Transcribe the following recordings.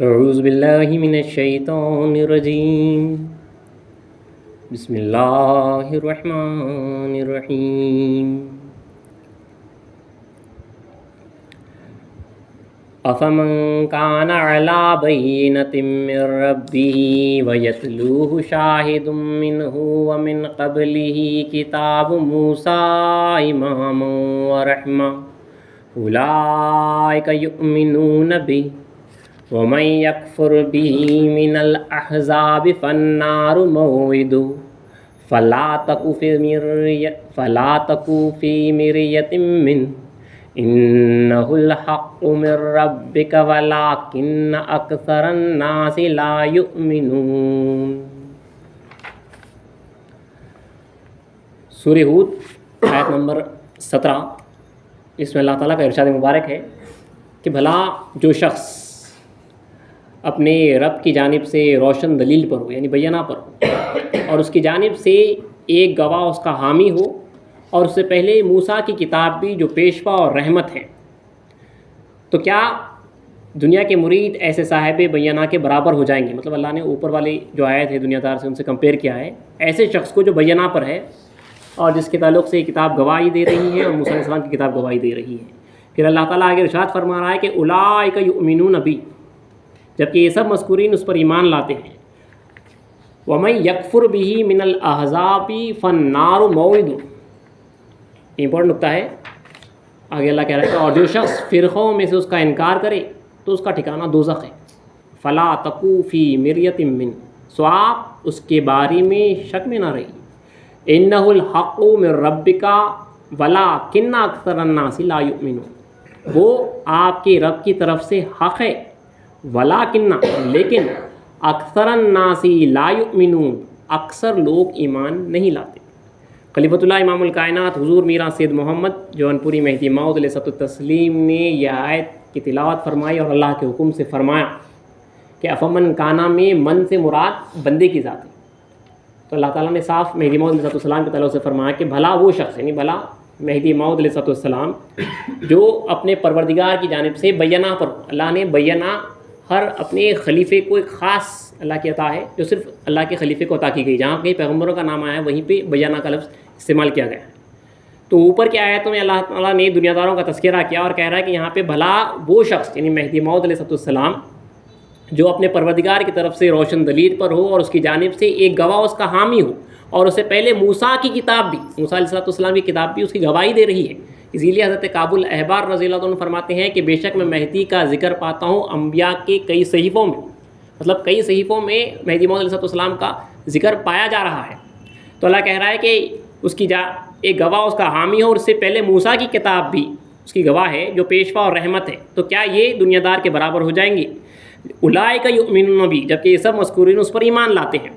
اعوذ باللہ من الشیطان الرجیم بسم اللہ الرحمن الرحیم افمن کان علی بینۃ من ربہ ویتلوہ شاہد منہ ومن قبلہ کتاب موسیٰ اماما ورحمۃ اولئک یؤمنون بہ ومن یکفر به من الاحزاب فالنار موعده فلا تک فی مریۃ منہ انہ الحق من ربک ولکن اکثر الناس لا یؤمنون۔ سورہ ہود آیت نمبر 17، اس میں اللہ تعالیٰ کا ارشاد مبارک ہے کہ بھلا جو شخص اپنے رب کی جانب سے روشن دلیل پر ہو، یعنی بینہ پر ہو، اور اس کی جانب سے ایک گواہ اس کا حامی ہو، اور اس سے پہلے موسیٰ کی کتاب بھی جو پیشوا اور رحمت ہے، تو کیا دنیا کے مرید ایسے صاحب بینہ کے برابر ہو جائیں گے؟ مطلب اللہ نے اوپر والی جو آیت ہے دنیا دار سے ان سے کمپیئر کیا ہے، ایسے شخص کو جو بینہ پر ہے اور جس کے تعلق سے کتاب گواہی دے رہی ہے اور موسیٰ علیہ السلام کی کتاب گواہی دے رہی ہے۔ پھر اللہ تعالیٰ آگے ارشاد فرما رہا ہے کہ اولئک یؤمنون بی، جبکہ یہ سب مذکورین اس پر ایمان لاتے ہیں۔ وَمَن یکفر بِہ مِنَ الْأَحْزَابِ فَالنَّارُ مَوْعِدُهُ، امپورٹنٹ نکتہ ہے، آگے اللہ کہہ رہا ہے کہ اور جو شخص فرقوں میں سے اس کا انکار کرے تو اس کا ٹھکانہ دوزخ ہے۔ فَلَا تَکُوا فِی مِرْیَۃٍ مِّنْ، سو آپ اس کے بارے میں شک میں نہ رہیے۔ اِنَّهُ الْحَقُّ مِن رَبِّکَ وَلَکِنَّ أَکْثَرَ النَّاسِ لَا یُؤْمِنُونَ، وہ آپ کے رب کی طرف سے حق ہے، ولیکن لیکن اکثر الناس لا یؤمنون، اکثر لوگ ایمان نہیں لاتے۔ خلیفۃ اللہ امام الکائنات حضور میران سید محمد جونپوری مہدی موعود علیہ التسلیم نے یہ آیت کی تلاوت فرمائی اور اللہ کے حکم سے فرمایا کہ افمن کانا میں من سے مراد بندے کی ذات ہے، تو اللہ تعالیٰ نے صاف مہدی موعود علیہ السلام کے تعلق سے فرمایا کہ بھلا وہ شخص، یعنی بھلا مہدی موعود علیہ السلام جو اپنے پروردگار کی جانب سے بینہ پر، اللہ نے بینہ ہر اپنے خلیفے کو ایک خاص اللہ کی عطا ہے جو صرف اللہ کے خلیفے کو عطا کی گئی، جہاں کہیں پیغمبروں کا نام آیا ہے وہیں پہ بینہ کا لفظ استعمال کیا گیا ہے۔ تو اوپر کی آیتوں میں اللہ تعالیٰ نے دنیا داروں کا تذکرہ کیا اور کہہ رہا ہے کہ یہاں پہ بھلا وہ شخص، یعنی مہدی موعود علیہ السلام جو اپنے پروردگار کی طرف سے روشن دلیل پر ہو اور اس کی جانب سے ایک گواہ اس کا حامی ہو، اور اس سے پہلے موسیٰ کی کتاب بھی، موسیٰ علیہ السلام کی کتاب بھی اس کی گواہی دے رہی ہے۔ اسی لیے حضرت کعب الاحبار رضی اللہ عنہ فرماتے ہیں کہ بے شک میں مہدی کا ذکر پاتا ہوں انبیاء کے کئی صحیفوں میں، مطلب کئی صحیفوں میں مہدی موعود علیہ السلام کا ذکر پایا جا رہا ہے۔ تو اللہ کہہ رہا ہے کہ اس کی ایک گواہ اس کا حامی ہو، اور اس سے پہلے موسیٰ کی کتاب بھی اس کی گواہ ہے جو پیشوا اور رحمت ہے، تو کیا یہ دنیا دار کے برابر ہو جائیں گے؟ اولئک یؤمنون بی، جبکہ یہ سب مذکورین اس پر ایمان لاتے ہیں۔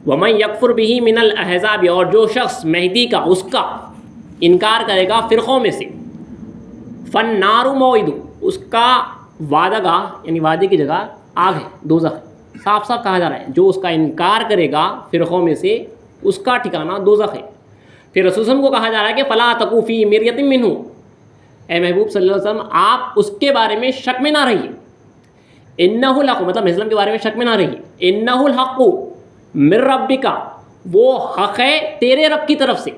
ومن یکفر بہ من الاحزاب، اور جو شخص مہدی کا، اس کا انکار کرے گا فرقوں میں سے، فالنار موعدہ، اس کا وعدہ گاہ یعنی وعدے کی جگہ آگ ہے، دوزخ ہے۔ صاف صاف کہا جا رہا ہے جو اس کا انکار کرے گا فرقوں میں سے اس کا ٹھکانہ دوزخ ہے۔ پھر رسول صلی اللہ علیہ وسلم کو کہا جا رہا ہے کہ فلا تکوا فی مریۃ منہ، اے محبوب صلی اللہ علیہ وسلم آپ اس کے بارے میں شک میں نہ رہیے۔ انہ الحق، مطلب اسلام کے بارے میں شک میں نہ رہیے۔ انہ الحق من ربک، وہ حق ہے تیرے رب کی طرف سے۔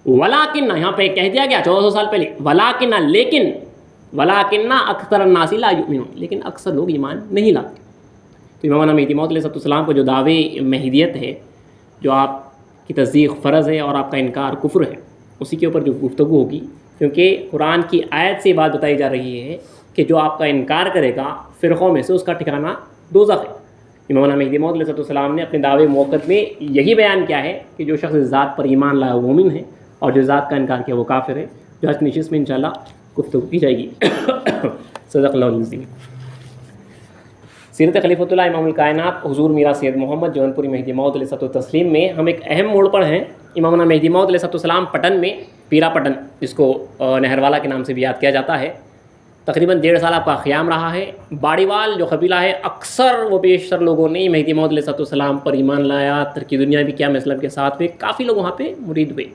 ولیکن، یہاں پہ کہہ دیا گیا 1400 سال پہلے، ولیکن اکثر الناس لا یؤمنون، لیکن اکثر لوگ ایمان نہیں لاتے۔ تو امام مہدی موعود علیہ السلام کو جو دعوے مہدیت ہے، جو آپ کی تصدیق فرض ہے اور آپ کا انکار کفر ہے، اسی کے اوپر جو گفتگو ہوگی، کیونکہ قرآن کی آیت سے بات بتائی جا رہی ہے کہ جو آپ کا انکار کرے گا فرقوں میں سے اس کا ٹھکانہ دوزخ ہے۔ امام مہدی موعود علیہ السلام نے اپنے دعوے موقت میں یہی بیان کیا ہے کہ جو شخص ذات پر ایمان لایا وہ مومن ہے، اور جو ذات کا انکار کیا وہ کافر ہے، جو آج کی نشست میں انشاءاللہ گفتگو کی جائے گی۔ صدق اللہ العظیم۔ سیرت خلیفۃ اللہ امام الکائنات حضور میران سید محمد جونپوری مہدی موعود علیہ التسلیم میں ہم ایک اہم موڑ پر ہیں۔ امام مہدی موعود علیہ السلام پٹن میں، پیرا پٹن جس کو نہروالا کے نام سے بھی یاد کیا جاتا ہے، تقریباً 1.5 سال آپ کا قیام رہا ہے۔ باڑیوال جو قبیلہ ہے، اکثر و بیشتر لوگوں نے مہدی موعود علیہ السلام پر ایمان لایا، ترک دنیا بھی کیا اسلام کے ساتھ ہوئے، کافی لوگ وہاں پہ مرید ہوئے۔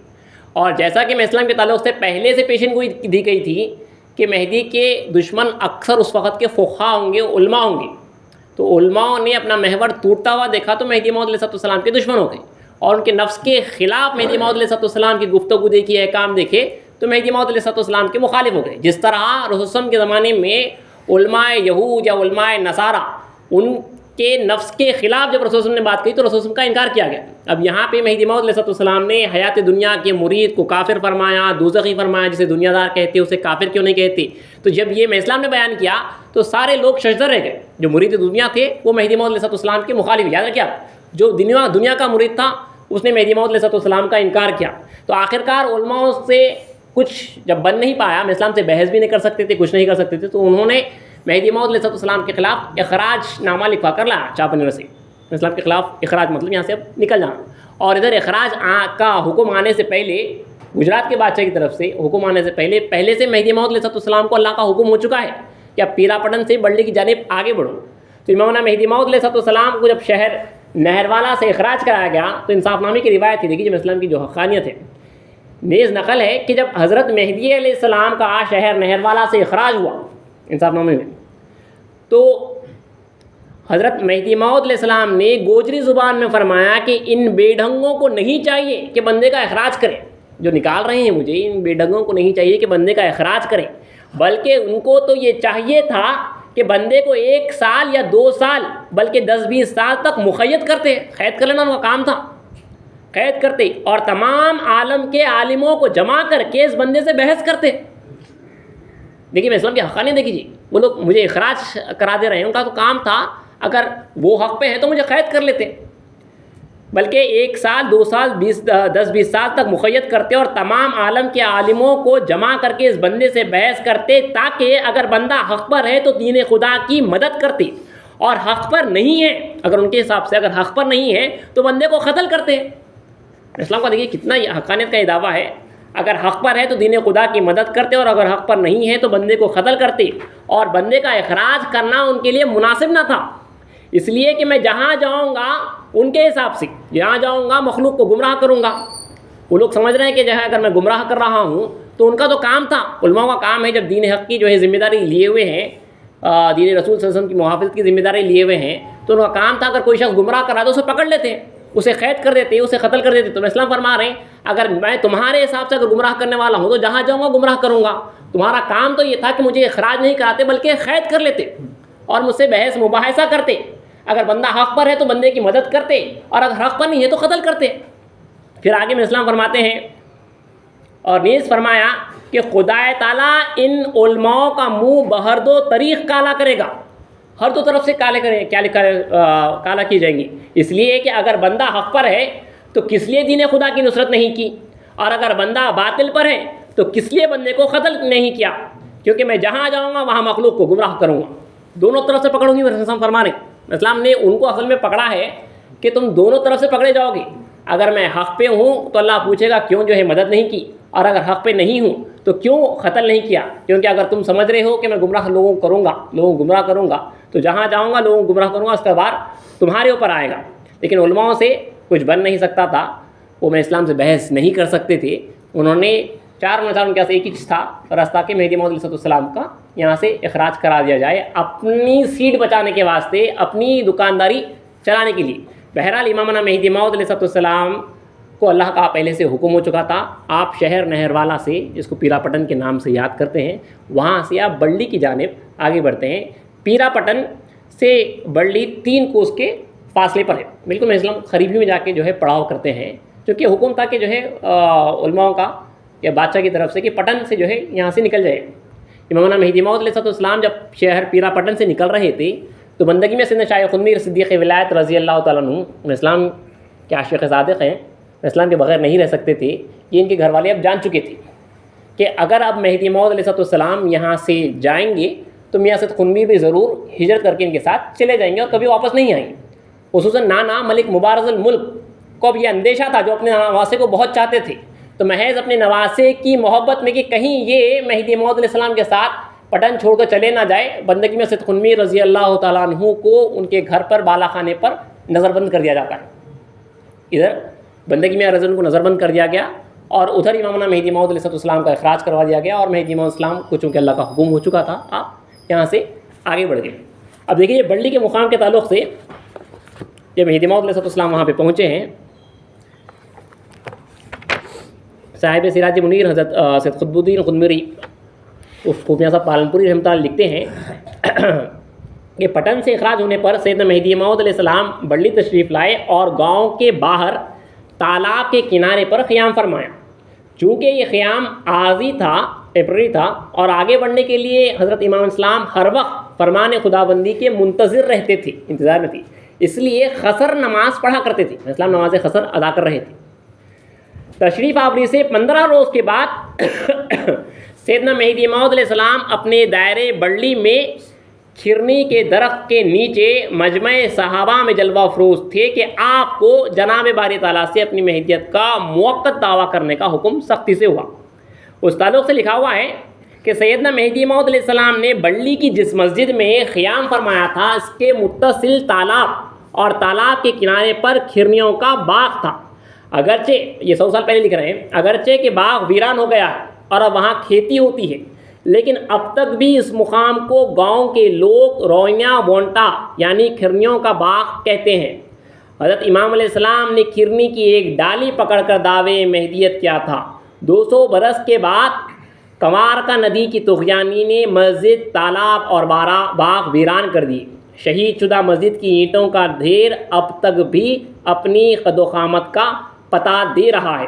اور جیسا کہ میں اسلام کے تعلق سے پہلے سے پیشن گوئی دی گئی تھی کہ مہدی کے دشمن اکثر اس وقت کے فقہا ہوں گے، علماء ہوں گے، تو علماء نے اپنا محور ٹوٹتا ہوا دیکھا تو مہدی موعود علیہ السلام کے دشمن ہو گئے، اور ان کے نفس کے خلاف مہدی موعود علیہ السلام کی گفتگو دیکھی، احکام دیکھے تو مہدی موعود علیہ السلام کے مخالف ہو گئے۔ جس طرح رسول اللہ صلی اللہ علیہ وسلم کے زمانے میں علماء یہود یا علماء نصارہ ان کے نفس کے خلاف جب رسول اللہ صلی اللہ علیہ وسلم نے بات کی تو رسول اللہ صلی اللہ علیہ وسلم کا انکار کیا گیا۔ اب یہاں پہ مہدی موعود علیہ السلام نے حیات دنیا کے مرید کو کافر فرمایا، دوزخی فرمایا، جسے دنیا دار کہتے اسے کافر کیوں نہیں کہتے؟ تو جب یہ میں اسلام نے بیان کیا تو سارے لوگ ششدر رہ گئے۔ جو مرید دنیا تھے وہ مہدی موعود علیہ السلام کے مخالف، یاد رکھیے آپ، جو دنیا کا مرید تھا اس نے مہدی موعود علیہ السلام کا انکار کیا۔ تو آخرکار علماء سے کچھ جب بن نہیں پایا، میں اسلام سے بحث بھی نہیں کر سکتے تھے، کچھ نہیں کر سکتے تھے، تو انہوں نے مہدی موعود علیہ السلام کے خلاف اخراج نامہ لکھوا کر لایا چاپنے سے۔ اسلام کے خلاف اخراج مطلب یہاں سے اب نکل جانا، اور ادھر اخراج کا حکم آنے سے پہلے گجرات کے بادشاہ کی طرف سے حکم آنے سے پہلے سے مہدی موعود علیہ السلام کو اللہ کا حکم ہو چکا ہے کہ اب پیرا پٹن سے بلڈی کی جانب آگے بڑھو۔ تو امام مہدی موعود علیہ السلام کو جب شہر نہروالا سے اخراج کرایا گیا تو انصاف نامے کی روایت تھی، دیکھیے جب اسلام کی جو حقانیت ہے، نیز نقل ہے کہ جب حضرت مہدی علیہ السلام کا شہر نہروالا سے اخراج ہوا انصاف نامے میں، تو حضرت مہدی موعود علیہ السلام نے گوجری زبان میں فرمایا کہ ان بے ڈھنگوں کو نہیں چاہیے کہ بندے کا اخراج کریں، جو نکال رہے ہیں مجھے، ان بے ڈھنگوں کو نہیں چاہیے کہ بندے کا اخراج کریں، بلکہ ان کو تو یہ چاہیے تھا کہ بندے کو 1 سال یا 2 سال بلکہ 10-20 سال تک مقید کرتے، قید کر لینا ان کا کام تھا، قید کرتے اور تمام عالم کے عالموں کو جمع کر کے اس بندے سے بحث کرتے۔ دیکھیے میں اسلام کی حقانیت دیکھیے، وہ لوگ مجھے اخراج کرا دے رہے ہیں، ان کا تو کام تھا اگر وہ حق پہ ہے تو مجھے قید کر لیتے، بلکہ 1 سال 2 سال 10-20 سال تک مقید کرتے اور تمام عالم کے عالموں کو جمع کر کے اس بندے سے بحث کرتے، تاکہ اگر بندہ حق پر ہے تو دین خدا کی مدد کرتے، اور حق پر نہیں ہے اگر ان کے حساب سے اگر حق پر نہیں ہے تو بندے کو قتل کرتے۔ اسلام کا دیکھیے کتنا حقانیت کا یہ دعویٰ ہے، اگر حق پر ہے تو دین خدا کی مدد کرتے، اور اگر حق پر نہیں ہے تو بندے کو قتل کرتے، اور بندے کا اخراج کرنا ان کے لیے مناسب نہ تھا، اس لیے کہ میں جہاں جاؤں گا ان کے حساب سے جہاں جاؤں گا مخلوق کو گمراہ کروں گا۔ وہ لوگ سمجھ رہے ہیں کہ جو ہے اگر میں گمراہ کر رہا ہوں تو ان کا تو کام تھا، علماء کا کام ہے جب دین حق کی جو ہے ذمہ داری لیے ہوئے ہیں، دین رسول صلی اللہ علیہ وسلم کی محافظت کی ذمہ داری لیے ہوئے ہیں، تو ان کا کام تھا اگر کوئی شخص گمراہ کر رہا ہے تو اسے پکڑ لیتے ہیں، اسے قید کر دیتے، اسے قتل کر دیتے۔ تو میں اسلام فرما رہے ہیں اگر میں تمہارے حساب سے اگر گمراہ کرنے والا ہوں تو جہاں جاؤں گا گمراہ کروں گا۔ تمہارا کام تو یہ تھا کہ مجھے اخراج نہیں کراتے بلکہ قید کر لیتے اور مجھ سے بحث مباحثہ کرتے، اگر بندہ حق پر ہے تو بندے کی مدد کرتے، اور اگر حق پر نہیں ہے تو قتل کرتے۔ پھر آگے میں اسلام فرماتے ہیں اور نیز فرمایا کہ خدا تعالیٰ ان علماء کا منہ بہر دو طریق کالا کرے گا، ہر دو طرف سے کالا کی جائیں گی، اس لیے کہ اگر بندہ حق پر ہے تو کس لیے دین خدا کی نصرت نہیں کی، اور اگر بندہ باطل پر ہے تو کس لیے بندے کو قتل نہیں کیا، کیونکہ میں جہاں جاؤں گا وہاں مخلوق کو گمراہ کروں گا، دونوں طرف سے پکڑوں گی۔ اسلام فرما رہے ہیں، اسلام نے ان کو اصل میں پکڑا ہے کہ تم دونوں طرف سے پکڑے جاؤ گے، اگر میں حق پہ ہوں تو اللہ پوچھے گا کیوں جو ہے مدد نہیں کی، اور اگر حق پہ نہیں ہوں تو کیوں قتل نہیں کیا، کیونکہ اگر تم سمجھ رہے ہو کہ میں گمراہ لوگوں کو گمراہ کروں گا تو جہاں جاؤں گا لوگوں کو گمراہ کروں گا، اس کا بار تمہارے اوپر آئے گا۔ لیکن علماء سے کچھ بن نہیں سکتا تھا، وہ میں اسلام سے بحث نہیں کر سکتے تھے، انہوں نے ان کے پاس ایک ہی چیز تھا راستہ کہ مہدی موعود علیہ السلام کا یہاں سے اخراج کرا دیا جائے، اپنی سیٹ بچانے کے واسطے، اپنی دکانداری چلانے کے لیے۔ بہرحال امامنا مہدی موعود علیہ السلام کو اللہ کا پہلے سے حکم ہو چکا تھا، آپ شہر نہروالا سے، جس کو پیرا پٹن کے نام سے یاد کرتے ہیں، وہاں سے آپ بلڈی کی جانب آگے بڑھتے ہیں۔ پیرا پٹن سے بلڈی 3 کوس کے فاصلے پر ہے، بالکل میں اسلام قریبی میں جا کے جو ہے پڑاؤ کرتے ہیں، چونکہ حکم تھا کہ جو ہے علماء کا یا بادشاہ کی طرف سے کہ پٹن سے جو ہے یہاں سے نکل جائے۔ امامنا مہدی موعود علیہ السلام جب شہر پیرا پٹن سے نکل رہے تھے تو بندگی میں سیدنا شاہ خود میر صدیق ولایت رضی اللہ تعالیٰ عنہ اسلام کے عاشق صادق ہیں، اسلام کے بغیر نہیں رہ سکتے تھے، یہ ان کے گھر والے اب جان چکے تھے کہ اگر اب مہدی موعود علیہ السلام یہاں سے جائیں گے تو میاں سید خنمیر بھی ضرور ہجرت کر کے ان کے ساتھ چلے جائیں گے اور کبھی واپس نہیں آئیں گے۔ خصوصاً نانا ملک مبارز الملک کو اب یہ اندیشہ تھا، جو اپنے نواسے کو بہت چاہتے تھے، تو محض اپنے نواسے کی محبت میں کہ کہیں یہ مہدی موعود علیہ السلام کے ساتھ پٹن چھوڑ کر چلے نہ جائے، بندگی میں سید خنمیر رضی اللہ تعالیٰ عنہ کو ان کے گھر پر بالا خانے پر نظر بند کر دیا جاتا ہے۔ ادھر بندگی میں رضی اللہ کو نظر بند کر دیا گیا اور ادھر امامنا مہدی موعود علیہ السلام کا اخراج کروا دیا گیا، اور مہدی موعود السلام کو چونکہ اللہ کا حکم ہو چکا تھا، آپ یہاں سے آگے بڑھ گئے۔ اب دیکھیے یہ بڑلی کے مقام کے تعلق سے جب مہدی موعود علیہ السلام وہاں پہ پہنچے ہیں، صاحب سراج منیر حضرت سید قطب الدین قدمری خوفیہ صاحب پالنپوری رحمۃ اللہ لکھتے ہیں کہ پٹن سے اخراج ہونے پر سیدنا مہدی موعود علیہ السلام بڑلی تشریف لائے اور گاؤں کے باہر تالاب کے کنارے پر قیام فرمایا۔ چونکہ یہ قیام عارضی تھا، ٹیمپرری تھا، اور آگے بڑھنے کے لیے حضرت امام اسلام ہر وقت فرمان خداوندی کے منتظر رہتے تھے، انتظار میں تھی، اس لیے قصر نماز پڑھا کرتے تھے۔ اسلام نماز قصر ادا کر رہے تھے۔ تشریف آوری سے 15 روز کے بعد سیدنا مہدی موعود علیہ السلام اپنے دائرے بڑلی میں کھرنی کے درخت کے نیچے مجمع صحابہ میں جلوہ افروز تھے کہ آپ کو جناب باری تعالیٰ سے اپنی مہدیت کا موقت دعویٰ کرنے کا حکم سختی سے ہوا۔ اس تعلق سے لکھا ہوا ہے کہ سیدنا مہدی موعود علیہ السلام نے بڑلی کی جس مسجد میں قیام فرمایا تھا، اس کے متصل تالاب اور تالاب کے کنارے پر کھرنیوں کا باغ تھا۔ اگرچہ یہ 100 سال پہلے لکھ رہے ہیں، اگرچہ کہ باغ ویران ہو گیا ہے اور اب وہاں کھیتی ہوتی ہے، لیکن اب تک بھی اس مقام کو گاؤں کے لوگ روئیاں بونٹا یعنی کھرنیوں کا باغ کہتے ہیں۔ حضرت امام علیہ السلام نے کھرنی کی ایک ڈالی پکڑ کر دعوے مہدیت کیا تھا۔ 200 برس کے بعد کنوار کا ندی کی طغیانی نے مسجد، تالاب اور باغ ویران کر دی۔ شہید شدہ مسجد کی اینٹوں کا ڈھیر اب تک بھی اپنی قد و قامت کا پتہ دے رہا ہے۔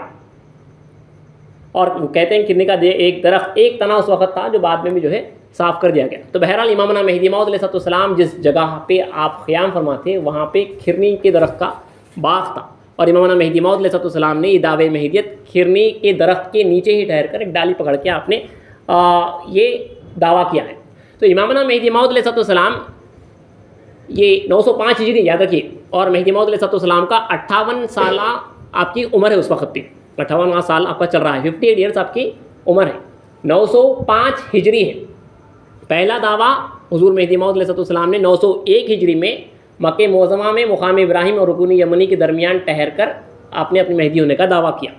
اور کہتے ہیں کھرنی کا ایک درخت ایک تنا اس وقت تھا جو بعد میں بھی جو ہے صاف کر دیا گیا۔ تو بہرحال امامنا مہدی موعود علیہ السلام جس جگہ پہ آپ قیام فرماتے وہاں پہ کھرنی کے درخت کا باغ تھا، اور امامنا مہدی موعود علیہ السلام نے یہ دعوے مہدیت کھرنی کے درخت کے نیچے ہی ٹھہر کر ایک ڈالی پکڑ کے آپ نے یہ دعویٰ کیا ہے۔ تو امامنا مہدی موعود علیہ السلام یہ 905 ہجری یاد رکھیے، اور مہدی موعود علیہ السلام کا 58 سالہ آپ کی عمر ہے اس وقت پہ، 58واں سال آپ کا چل رہا ہے، 58 ایئرس آپ کی عمر ہے، 905 ہجری ہے۔ پہلا دعویٰ حضور مہدی موعود علیہ السلام نے 901 ہجری میں مکہ معظمہ میں مقام ابراہیم اور رکن یمنی کے درمیان ٹھہر کر آپ نے اپنی مہدی ہونے کا دعویٰ کیا۔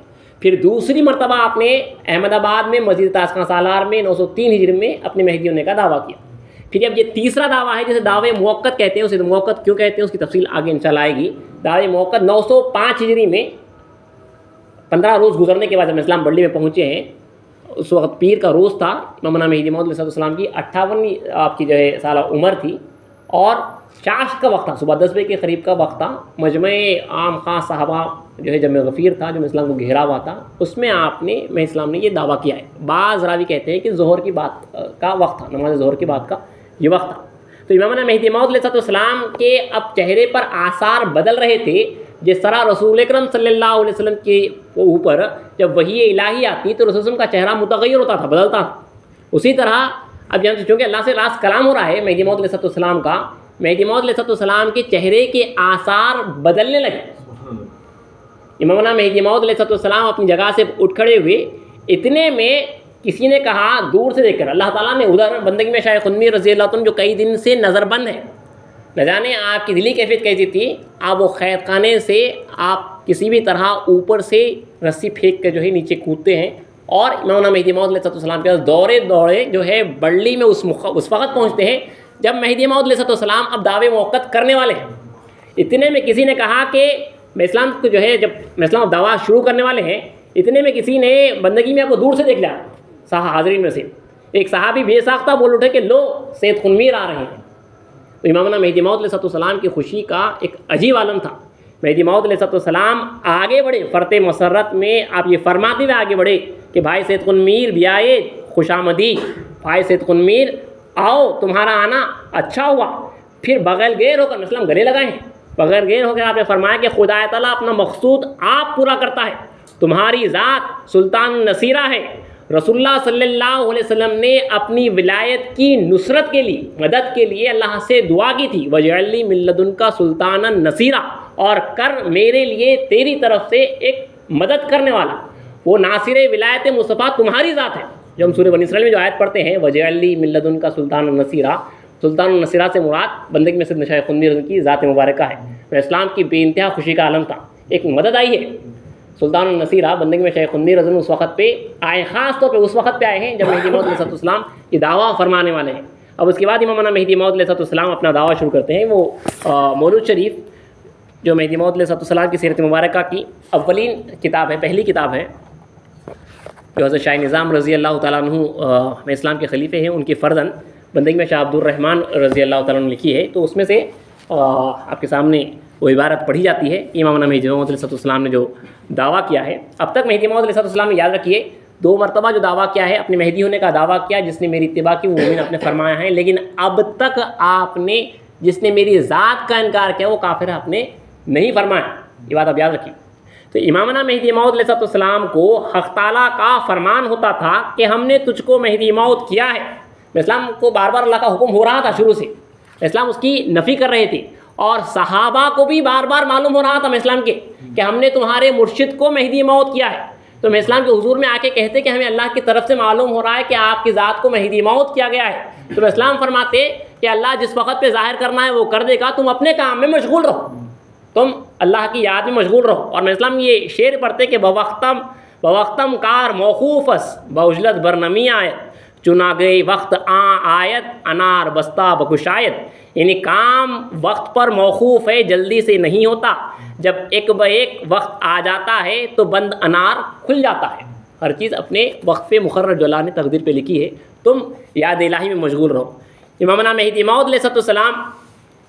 پھر دوسری مرتبہ آپ نے احمد آباد میں مسجد تاسخاں سالار میں 903 ہجری میں اپنی مہدی ہونے کا دعویٰ کیا۔ پھر اب یہ تیسرا دعویٰ ہے جسے دعوے موقت کہتے ہیں، اسے موقت کیوں کہتے ہیں اس کی تفصیل آگے انشاءاللہ آئے گی۔ دعوے موقت 905 ہجری میں 15 روز گزرنے کے بعد جب اسلام بڑلی میں پہنچے ہیں، اس وقت پیر کا روز تھا، امامنا مہدی موعود علیہ السلام کی 58 آپ کی جو ہے سالہ عمر تھی، اور چاشت کا وقت تھا، صبح 10 بجے کے قریب کا وقت تھا۔ مجمع عام خاص صحابہ جو ہے جمع غفیر تھا جو اسلام کو گھیرا ہوا تھا، اس میں آپ نے اسلام نے یہ دعویٰ کیا ہے۔ بعض راوی کہتے ہیں کہ ظہر کی بات کا وقت تھا، نماز ظہر کی بات کا یہ وقت تھا۔ تو امامنا مہدی موعود علیہ السلام کے اب چہرے پر آثار بدل رہے تھے، جس طرح رسول اکرم صلی اللہ علیہ وسلم کے اوپر جب وحی الہی آتی تو رسول وسلم کا چہرہ متغیر ہوتا تھا، بدلتا تھا۔ اسی طرح اب یہاں سے چونکہ اللہ سے راست کلام ہو رہا ہے مہدی موعود علیہ السلام کا، مہدی موعود علیہ السلام کے چہرے کے آثار بدلنے لگے۔ امامنا مہدی موعود علیہ السلام اپنی جگہ سے اٹھ کھڑے ہوئے، اتنے میں کسی نے کہا دور سے دیکھ کر، اللہ تعالیٰ نے ادھر بندگی میں شیخ قطب رضی اللہ عنہ جو کئی دن سے نظر بند ہے، نہ جانے آپ کی دلی کیفیت کیسی تھی، آپ وہ قید خانے سے آپ کسی بھی طرح اوپر سے رسی پھینک کے جو ہے نیچے کودتے ہیں، اور امامنا مہدی موعود علیہ السلام کے پاس دوڑے جو ہے بڑلی میں اس وقت پہنچتے ہیں جب مہدی موعود علیہ السلام اب دعوے موقت کرنے والے ہیں۔ اتنے میں کسی نے کہا کہ میں اسلام کو جو ہے جب میں اسلام دعویٰ شروع کرنے والے ہیں، اتنے میں کسی نے بندگی میں آپ کو دور سے دیکھ لیا، حاضرین میں سے ایک صحابی بے ساختہ بول اٹھے کہ لو سید قنویر آ رہے ہیں۔ تو امامنا مہدی موعود علیہ السلام کی خوشی کا ایک عجیب عالم تھا۔ مہدی موعود علیہ السلام آگے بڑھے، فرت مسرت میں آپ یہ فرماتے ہوئے آگے بڑھے کہ بھائی سید قنویر بھی آئے، خوش آمدید، بھائی سید قنویر آؤ، تمہارا آنا اچھا ہوا۔ پھر بغیر گیر ہو کر اسلام گلے لگائے ہیں، بغیر گیر ہو کر آپ نے فرمایا کہ خدا تعالیٰ اپنا مقصود آپ پورا کرتا ہے، تمہاری ذات سلطان النصیرہ ہے۔ رسول اللہ صلی اللہ علیہ وسلم نے اپنی ولایت کی نصرت کے لیے، مدد کے لیے اللہ سے دعا کی تھی، وَاجْعَلْ لِي مِن لَّدُنْكَ سُلْطَانًا نَصِيرًا، اور کر میرے لیے تیری طرف سے ایک مدد کرنے والا۔ وہ ناصر ولایت مصطفیٰ تمہاری ذات ہے، جو ہم سورہ بنی اسرائیل میں جو آیت پڑھتے ہیں وَاجْعَلْ لِي مِن لَّدُنْكَ سُلْطَانًا نَصِيرًا، سلطان النصیرہ سے مراد بندگی میں سے شیخ قطب کی ذات مبارکہ ہے۔ اسلام کی بے انتہا خوشی کا عالم تھا، ایک مدد آئی ہے۔ سلطان النصیرہ بندگی میں شیخ قطب اس وقت پہ آئے، خاص طور پہ اس وقت پہ آئے ہیں جب مہدی موعود علیہ السلام یہ دعویٰ فرمانے والے ہیں۔ اب اس کے بعد امام مہدی موعود علیہ السلام اپنا دعویٰ شروع کرتے ہیں. وہ مولود شریف جو مہدی موعود علیہ السلام کی سیرت مبارکہ کی اولین کتاب ہے، پہلی کتاب ہے، جو حضرت شاہ نظام رضی اللہ تعالیٰ عنہ اسلام کے خلیفے ہیں، ان کی فرزند بندگی میں شاہ عبد الرحمن رضی اللہ تعالیٰ عنہ لکھی ہے. تو اس میں سے آپ کے سامنے وہ عبارت پڑھی جاتی ہے. امام مہدی موعود علیہ السلام نے جو دعویٰ کیا ہے، اب تک مہدی موعود علیہ السلام نے یاد رکھیے 2 مرتبہ جو دعویٰ کیا ہے، اپنے مہدی ہونے کا دعویٰ کیا، جس نے میری اتباع کی وہ مومن آپ نے فرمایا ہے، لیکن اب تک آپ نے جس نے میری ذات کا انکار کیا وہ کافر آپ نے نہیں فرمایا. یہ بات آپ یاد رکھیے. تو امامنا مہدی موعود علیہ السلام کو حق تعالیٰ کا فرمان ہوتا تھا کہ ہم نے تجھ کو مہدی موعود کیا ہے. اسلام کو بار بار اللہ کا حکم ہو رہا تھا شروع سے، اسلام اس کی نفی کر رہے تھے، اور صحابہ کو بھی بار بار معلوم ہو رہا تھا اسلام کے کہ ہم نے تمہارے مرشد کو مہدی موعود کیا ہے. تو اسلام کے حضور میں آ کے کہتے کہ ہمیں اللہ کی طرف سے معلوم ہو رہا ہے کہ آپ کی ذات کو مہدی موعود کیا گیا ہے. تو اسلام فرماتے کہ اللہ جس وقت پہ ظاہر کرنا ہے وہ کر دے گا، تم اپنے کام میں مشغول رہو، تم اللہ کی یاد میں مشغول رہو. اور اسلام یہ شعر پڑھتے کہ بوقتم کار موقوفس بوجلت برنمی آیت چنا گئی وقت آیت انار بستہ بکشایت. یعنی کام وقت پر موقوف ہے، جلدی سے نہیں ہوتا، جب ایک ایک وقت آ جاتا ہے تو بند انار کھل جاتا ہے. ہر چیز اپنے وقت پہ مقرر جو اللہ نے تقدیر پہ لکھی ہے، تم یاد الہی میں مشغول رہو. امامنا مہدی موعود علیہ السلام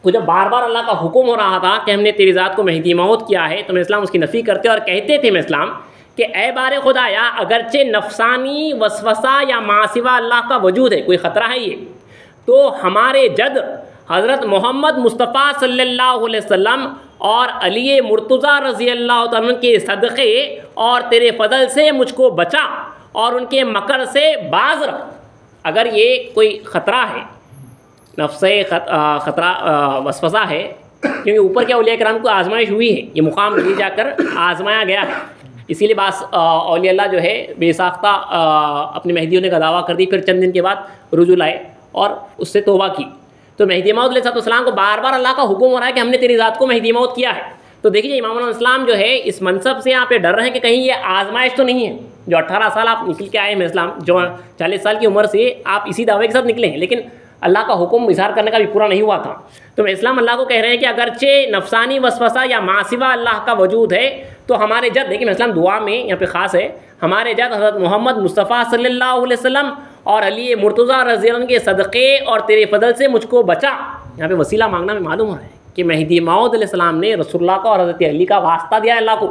کو جب بار بار اللہ کا حکم ہو رہا تھا کہ ہم نے تیری ذات کو مہدی موعود کیا ہے، تو اسلام اس کی نفی کرتے اور کہتے تھے اسلام کہ اے بار خدایا، اگرچہ نفسانی وسوسہ یا ما سوا اللہ کا وجود ہے، کوئی خطرہ ہے یہ، تو ہمارے جد حضرت محمد مصطفیٰ صلی اللہ علیہ وسلم اور علی مرتضیٰ رضی اللہ تعالیٰ کے صدقے اور تیرے فضل سے مجھ کو بچا اور ان کے مکر سے باز رکھ. اگر یہ کوئی خطرہ ہے، نفس خطرہ وسوسہ ہے، کیونکہ اوپر کے اولیاء کرام کو آزمائش ہوئی ہے، یہ مقام لے جا کر آزمایا گیا ہے، اسی لیے بعض اولیاء اللہ جو ہے بے ساختہ اپنے مہدی ہونے کا دعویٰ کر دی، پھر چند دن کے بعد رجوع لائے اور اس سے توبہ کی. تو مہدی موعود علیہ السلام کو بار بار اللہ کا حکم ہو رہا ہے کہ ہم نے تیری ذات کو مہدی موعود کیا ہے. تو دیکھیے امام الاسلام جو ہے اس منصب سے آپ یہ ڈر رہے ہیں کہ کہیں یہ آزمائش تو نہیں ہے. جو 18 سال آپ نکل کے آئے ہیں اسلام، جو 40 سال کی عمر سے آپ اسی دعوے کے ساتھ نکلے ہیں، لیکن اللہ کا حکم اظہار کرنے کا بھی پورا نہیں ہوا تھا. تو اسلام اللہ کو کہہ رہے ہیں کہ اگرچہ نفسانی وسوسہ یا ما سوا اللہ کا وجود ہے، تو ہمارے جد، لیکن اسلام دعا میں یہاں پہ خاص ہے، ہمارے جد حضرت محمد مصطفیٰ صلی اللہ علیہ وسلم اور علی مرتضیٰ رضی اللہ عنہ کے صدقے اور تیرے فضل سے مجھ کو بچا. یہاں پہ وسیلہ مانگنا میں معلوم ہو رہا ہے کہ مہدی موعود علیہ السلام نے رسول اللہ کو اور حضرت علی کا واسطہ دیا اللہ کو.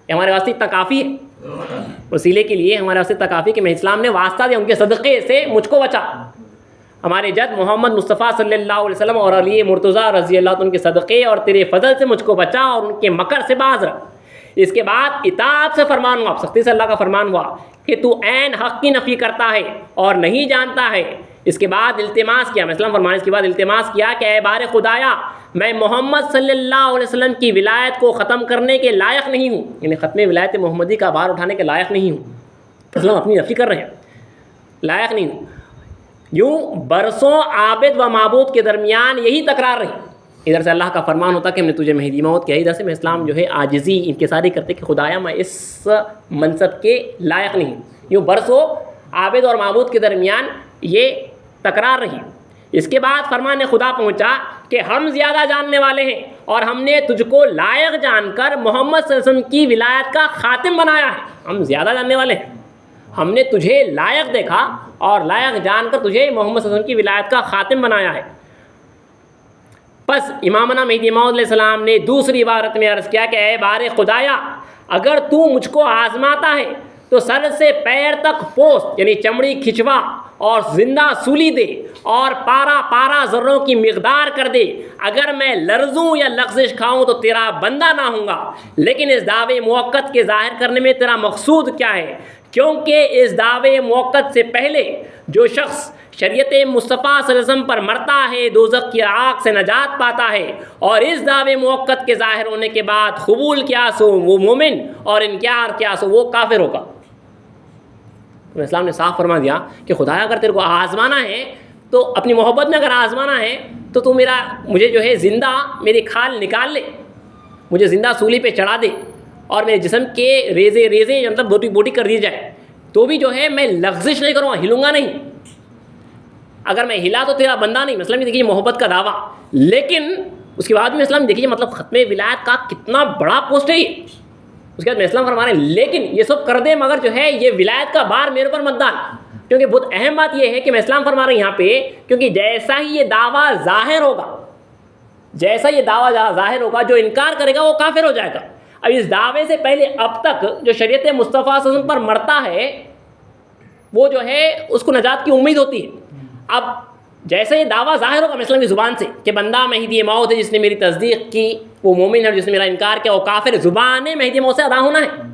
یہ ہمارے واسطے اتنا کافی ہے، وسیلے کے لیے ہمارے واسطے اتنا کافی کہ اسلام نے واسطہ دیا، ان کے صدقے سے مجھ کو بچا. ہمارے جد محمد مصطفیٰ صلی اللہ علیہ وسلم اور علی مرتضیٰ رضی اللہ عنہ کے صدقے اور تیرے فضل سے مجھ کو بچا اور ان کے مکر سے باز رکھ. اس کے بعد اطاعت سے فرمان ہوا، سختی سے اللہ کا فرمان ہوا کہ تو عین حق کی نفی کرتا ہے اور نہیں جانتا ہے. اس کے بعد التماس کیا، میں اسلام فرمانے اس کے بعد التماس کیا کہ اے بار خدایا، میں محمد صلی اللہ علیہ وسلم کی ولایت کو ختم کرنے کے لائق نہیں ہوں، یعنی ختم ولایت محمدی کا بار اٹھانے کے لائق نہیں ہوں. اسلام اپنی نفی کر رہے ہیں، لائق نہیں ہوں. یوں برسوں عابد و معبود کے درمیان یہی تکرار رہی. ادھر سے اللہ کا فرمان ہوتا کہ ہم نے تجھے مہدی موعود کیا، ادھر سے میں اسلام جو ہے عاجزی انکساری کرتے کہ خدایا میں اس منصب کے لائق نہیں. یوں برسوں عابد اور معبود کے درمیان یہ تکرار رہی. اس کے بعد فرمان خدا پہنچا کہ ہم زیادہ جاننے والے ہیں اور ہم نے تجھ کو لائق جان کر محمد صلی اللہ علیہ وسلم کی ولایت کا خاتم بنایا ہے. ہم زیادہ جاننے والے ہیں، ہم نے تجھے لائق دیکھا اور لائق جان کر تجھے محمد صلی اللہ علیہ وسلم کی ولایت کا خاتم بنایا ہے. پس امامنا مہدی موعود علیہ السلام نے دوسری عبارت میں عرض کیا کہ اے بار خدایا، اگر تو مجھ کو آزماتا ہے تو سر سے پیر تک پوست یعنی چمڑی کھچوا اور زندہ سولی دے اور پارا پارا ذروں کی مقدار کر دے. اگر میں لرزوں یا لغزش کھاؤں تو تیرا بندہ نہ ہوں گا. لیکن اس دعوے موقت کے ظاہر کرنے میں تیرا مقصود کیا ہے؟ کیونکہ اس دعوے موقت سے پہلے جو شخص شریعت مصطفیٰ صلی اللہ علیہ وسلم پر مرتا ہے دوزخ کی آگ سے نجات پاتا ہے، اور اس دعوے موقت کے ظاہر ہونے کے بعد قبول کیا سو وہ مومن اور انکار کیا سو وہ کافر ہوگا. تو اسلام نے صاف فرما دیا کہ خدایا اگر تیرے کو آزمانا ہے تو اپنی محبت میں اگر آزمانا ہے تو مجھے جو ہے زندہ میری کھال نکال لے، مجھے زندہ سولی پہ چڑھا دے اور میرے جسم کے ریزے مطلب بوٹی کر دی جائے، تو بھی جو ہے میں لغزش نہیں کروں گا، ہلوں گا نہیں. اگر میں ہلا تو تیرا بندہ نہیں. مثلاً دیکھیے محبت کا دعویٰ, لیکن اس کے بعد میں اسلام دیکھیے مطلب ختم ولایت کا کتنا بڑا پوسٹ ہے یہ. اس کے بعد میں اسلام فرما رہے ہیں لیکن یہ سب کر دے مگر جو ہے یہ ولایت کا بار میرے اوپر مت ڈال. کیونکہ بہت اہم بات یہ ہے کہ میں اسلام فرما رہا ہوں یہاں پہ, کیونکہ جیسا ہی یہ دعویٰ ظاہر ہوگا, جیسا یہ دعویٰ ظاہر ہوگا, جو انکار کرے گا وہ کافر ہو جائے گا. اب اس دعوے سے پہلے اب تک جو شریعت مصطفیٰ صلی اللہ علیہ وسلم پر مرتا ہے وہ جو ہے اس کو نجات کی امید ہوتی ہے. اب جیسے یہ دعویٰ ظاہر ہوگا مثلاً کی زبان سے کہ بندہ مہدی موعود ہے, جس نے میری تصدیق کی وہ مومن ہے, جس نے میرا انکار کیا وہ کافر ہے, زبان مہدی موعود سے ادا ہونا ہے.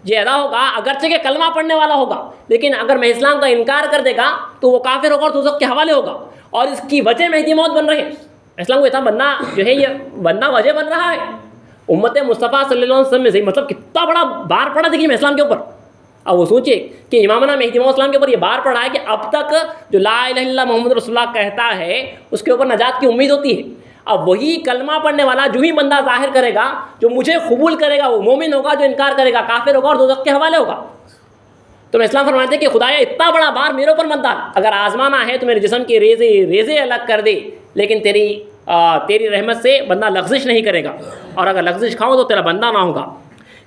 یہ ادا ہوگا اگرچہ کہ کلمہ پڑھنے والا ہوگا, لیکن اگر میں اسلام کا انکار کر دے گا تو وہ کافر ہوگا اور دوزخ کے حوالے ہوگا. اور اس کی وجہ مہدی موعود بن رہے ہیں. اسلام کو اتنا بننا جو ہے یہ بننا وجہ بن رہا ہے امت مصطفیٰ صلی اللہ علیہ وسلم میں سے. مطلب کتنا بڑا بار پڑا دیکھیے میں اسلام کے اوپر. اب وہ سوچے کہ امامنا مہدی موعود اسلام کے اوپر یہ بار پڑا ہے کہ اب تک جو لا الہ الا اللہ محمد رسول اللہ کہتا ہے اس کے اوپر نجات کی امید ہوتی ہے. اب وہی کلمہ پڑھنے والا جو ہی بندہ ظاہر کرے گا, جو مجھے قبول کرے گا وہ مومن ہوگا, جو انکار کرے گا کافر ہوگا اور دوزخ کے حوالے ہوگا. تو میں اسلام فرماتے ہیں کہ خدایا اتنا بڑا بار میرے اوپر مت ڈال. اگر آزمانا ہے تو میرے جسم کے ریزے الگ کر دے, لیکن تیری رحمت سے بندہ لغزش نہیں کرے گا, اور اگر لغزش کھاؤ تو تیرا بندہ نہ ہوگا.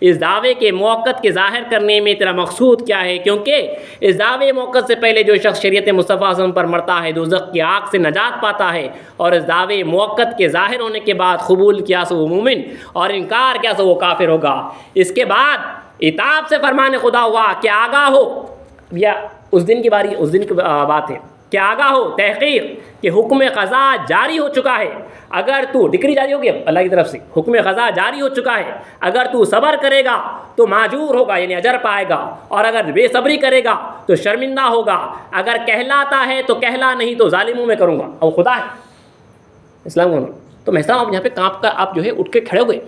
اس دعوے کے موقت کے ظاہر کرنے میں تیرا مقصود کیا ہے؟ کیونکہ اس دعوے موقت سے پہلے جو شخص شریعت مصطفیٰ صلی اللہ علیہ وسلم پر مرتا ہے دوزخ کی آگ سے نجات پاتا ہے, اور اس دعوے موقت کے ظاہر ہونے کے بعد قبول کیا سو وہ مومن اور انکار کیا سو وہ کافر ہوگا. اس کے بعد عتاب سے فرمان خدا ہوا کہ آگاہ ہو, یا اس دن کی بات ہے کہ آگاہ ہو تحقیق کہ حکم قضا جاری ہو چکا ہے. اگر تو ڈکری جاری ہوگی اللہ کی طرف سے, حکم قضا جاری ہو چکا ہے. اگر تو صبر کرے گا تو معجور ہوگا یعنی اجر پائے گا, اور اگر بے صبری کرے گا تو شرمندہ ہوگا. اگر کہلاتا ہے تو کہلا, نہیں تو ظالموں میں کروں گا. اور خدا ہے اسلام کو. تو میں آپ یہاں پہ کانپ کر آپ جو ہے اٹھ کے کھڑے ہو گئے.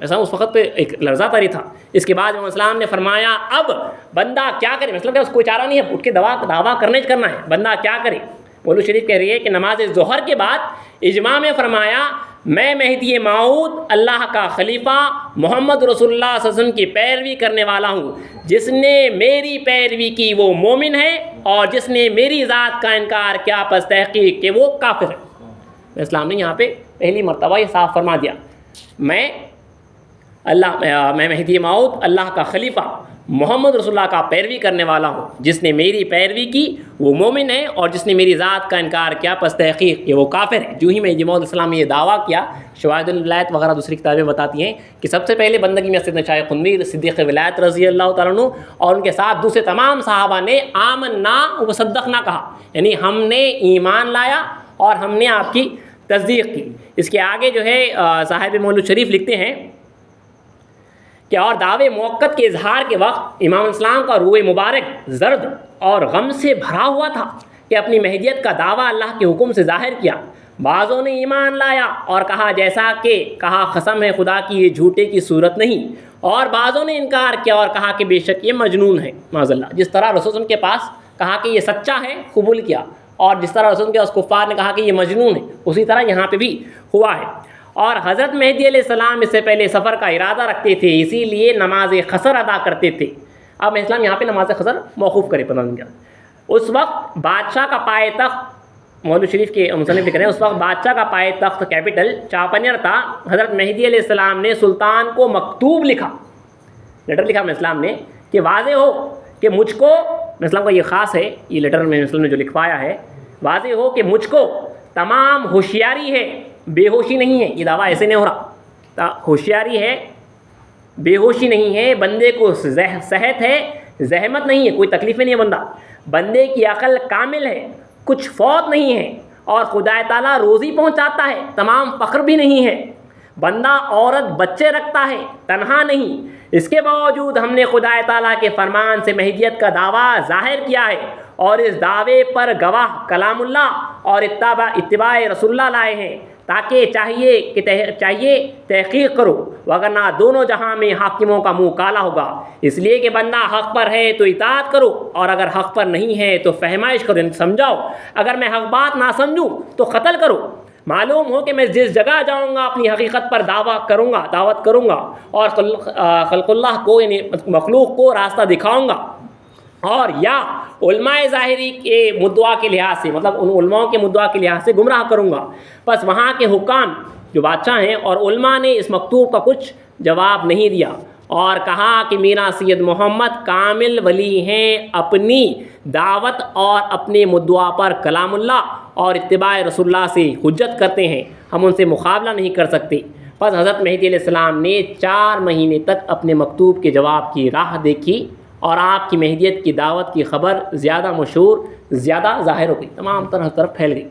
ایسا اس وقت پہ ایک لرزہ طاری تھا. اس کے بعد اسلام نے فرمایا اب بندہ کیا کرے, مطلب کہ اس کو چارہ نہیں ہے, اٹھ کے دعویٰ کرنا ہے. بندہ کیا کرے؟ مولوی شریف کہہ رہی ہے کہ نماز ظہر کے بعد اجماع میں فرمایا میں مہدی موعود اللہ کا خلیفہ محمد رسول اللہ صلی اللہ علیہ وسلم کی پیروی کرنے والا ہوں. جس نے میری پیروی کی وہ مومن ہے, اور جس نے میری ذات کا انکار کیا پس تحقیق کہ وہ کافر ہے. اسلام نے یہاں پہ پہلی مرتبہ یہ صاف فرما دیا میں مہدی موعود اللہ کا خلیفہ محمد رسول اللہ کا پیروی کرنے والا ہوں. جس نے میری پیروی کی وہ مومن ہے, اور جس نے میری ذات کا انکار کیا پس تحقیق یہ وہ کافر ہے. جو ہی مہدی موعود علیہ السلام نے یہ دعویٰ کیا, شواہد الولایت وغیرہ دوسری کتابیں بتاتی ہیں کہ سب سے پہلے بندگی میں سیدنا شاہ قنوی صدیق ولایت رضی اللہ تعالیٰ عنہ اور ان کے ساتھ دوسرے تمام صحابہ نے آمنا و صدقنا کہا, یعنی ہم نے ایمان لایا اور ہم نے آپ کی تصدیق کی. اس کے آگے جو ہے صاحب مولود شریف لکھتے ہیں کہ اور دعوے موقت کے اظہار کے وقت امام اسلام کا روح مبارک زرد اور غم سے بھرا ہوا تھا کہ اپنی مہدیت کا دعویٰ اللہ کے حکم سے ظاہر کیا. بعضوں نے ایمان لایا اور کہا جیسا کہ کہا قسم ہے خدا کی یہ جھوٹے کی صورت نہیں, اور بعضوں نے انکار کیا اور کہا کہ بے شک یہ مجنون ہے معاذ اللہ. جس طرح رسول کے پاس کہا کہ یہ سچا ہے قبول کیا, اور جس طرح رسول کے اس کفار نے کہا کہ یہ مجنون ہے, اسی طرح یہاں پہ بھی ہوا ہے. اور حضرت مہدی علیہ السلام اس سے پہلے سفر کا ارادہ رکھتے تھے, اسی لیے نماز قصر ادا کرتے تھے. اب اسلام یہاں پہ نماز قصر موقوف کرے پتہ نہیں. اس وقت بادشاہ کا پائے تخت, مولوی شریف کے مصنف لکھ رہے ہیں, اس وقت بادشاہ کا پائے تخت کیپٹل چاپنیر تھا. حضرت مہدی علیہ السلام نے سلطان کو مکتوب لکھا, لیٹر لکھا اسلام نے کہ واضح ہو کہ مجھ کو, اسلام کا یہ خاص ہے یہ لیٹر میں اسلام نے جو لکھوایا ہے, واضح ہو کہ مجھ کو تمام ہوشیاری ہے, بے ہوشی نہیں ہے. یہ دعویٰ ایسے نہیں ہو رہا, ہوشیاری ہے بے ہوشی نہیں ہے, بندے کو صحت ہے زحمت نہیں ہے, کوئی تکلیفیں نہیں ہے, بندے کی عقل کامل ہے, کچھ فوت نہیں ہے, اور خدا تعالیٰ روزی پہنچاتا ہے, تمام فخر بھی نہیں ہے. بندہ عورت بچے رکھتا ہے, تنہا نہیں. اس کے باوجود ہم نے خدا تعالیٰ کے فرمان سے مہدیت کا دعویٰ ظاہر کیا ہے, اور اس دعوے پر گواہ کلام اللہ اور اتباع رسول اللہ لائے ہیں, تاکہ چاہیے تحقیق کرو, وگرنہ دونوں جہاں میں حاکموں کا منہ کالا ہوگا. اس لیے کہ بندہ حق پر ہے تو اطاعت کرو, اور اگر حق پر نہیں ہے تو فہمائش کرو, سمجھاؤ. اگر میں حق بات نہ سمجھوں تو قتل کرو. معلوم ہو کہ میں جس جگہ جاؤں گا اپنی حقیقت پر دعوت کروں گا اور خلق اللہ کو یعنی مخلوق کو راستہ دکھاؤں گا. اور یا علماء ظاہری کے مدعا کے لحاظ سے، مطلب ان علماء کے مدعا کے لحاظ سے گمراہ کروں گا۔ بس وہاں کے حکام جو بادشاہ ہیں اور علماء نے اس مکتوب کا کچھ جواب نہیں دیا اور کہا کہ میرا سید محمد کامل ولی ہیں، اپنی دعوت اور اپنے مدعا پر کلام اللہ اور اتباع رسول اللہ سے حجت کرتے ہیں، ہم ان سے مقابلہ نہیں کر سکتے۔ بس حضرت مہدی علیہ السلام نے 4 مہینے تک اپنے مکتوب کے جواب کی راہ دیکھی اور آپ کی مہدیت کی دعوت کی خبر زیادہ مشہور، زیادہ ظاہر ہو گئی، تمام طرف پھیل گئی،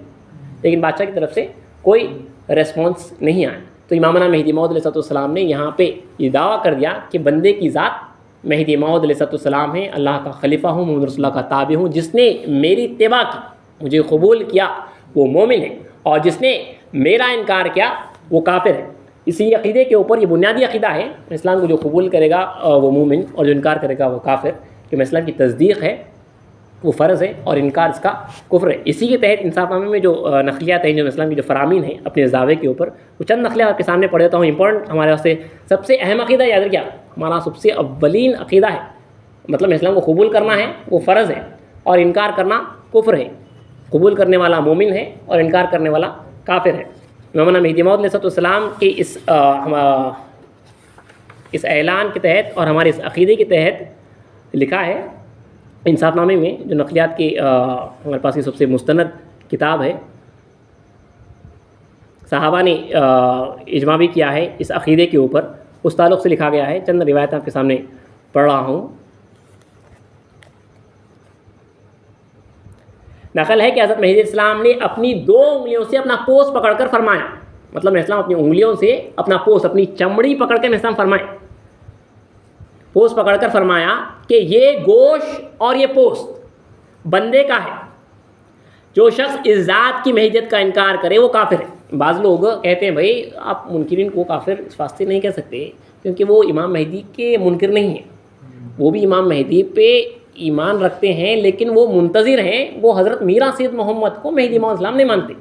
لیکن بادشاہ کی طرف سے کوئی ریسپانس نہیں آیا۔ تو امامنا مہدی موعود علیہ السلام نے یہاں پہ یہ دعویٰ کر دیا کہ بندے کی ذات مہدی موعود علیہ السلام ہے، اللہ کا خلیفہ ہوں، محمد رسول اللہ کا تابع ہوں، جس نے میری اتباع کی، مجھے قبول کیا، وہ مومن ہے، اور جس نے میرا انکار کیا وہ کافر ہے۔ اسی عقیدے کے اوپر یہ بنیادی عقیدہ ہے، اسلام کو جو قبول کرے گا وہ مومن اور جو انکار کرے گا وہ کافر، کہ اسلام کی تصدیق ہے وہ فرض ہے اور انکار اس کا کفر ہے۔ اسی کے تحت انصاف نامے میں جو نقلیات ہیں، جو اسلام کی جو فرامین ہیں اپنے دعوے کے اوپر، وہ چند نقلیات آپ کے سامنے پڑھ دیتا ہوں، امپورٹنٹ ہمارے واسطے سب سے اہم عقیدہ یاد رکھیے، ہمارا سب سے اولین عقیدہ ہے، مطلب اسلام کو قبول کرنا ہے وہ فرض ہے اور انکار کرنا کفر ہے، قبول کرنے والا مومن ہے اور انکار کرنے والا کافر ہے۔ امامنا مہدی موعود علیہ السلام کے اس اعلان کے تحت اور ہمارے اس عقیدے کے تحت لکھا ہے انصاف نامے میں، جو نقلیات کی ہمارے پاس کی سب سے مستند کتاب ہے، صحابہ نے اجماع بھی کیا ہے اس عقیدے کے اوپر، اس تعلق سے لکھا گیا ہے، چند روایت آپ کے سامنے پڑھ رہا ہوں۔ نقل ہے کہ حضرت مہدی السلام نے اپنی 2 انگلیوں سے اپنا پوست پکڑ کر فرمایا، مطلب اسلام اپنی انگلیوں سے اپنا پوست، اپنی چمڑی پکڑ کر اسلام فرمائے، پوست پکڑ کر فرمایا کہ یہ گوشت اور یہ پوست بندے کا ہے، جو شخص اس ذات کی مہدیت کا انکار کرے وہ کافر ہے۔ بعض لوگ کہتے ہیں بھائی آپ منکرین کو کافر اس واسطے نہیں کہہ سکتے کیونکہ وہ امام مہدی کے منکر نہیں ہیں، وہ بھی امام مہدی پہ ایمان رکھتے ہیں لیکن وہ منتظر ہیں، وہ حضرت میرا سید محمد کو مہدی موعود اسلام نہیں مانتے۔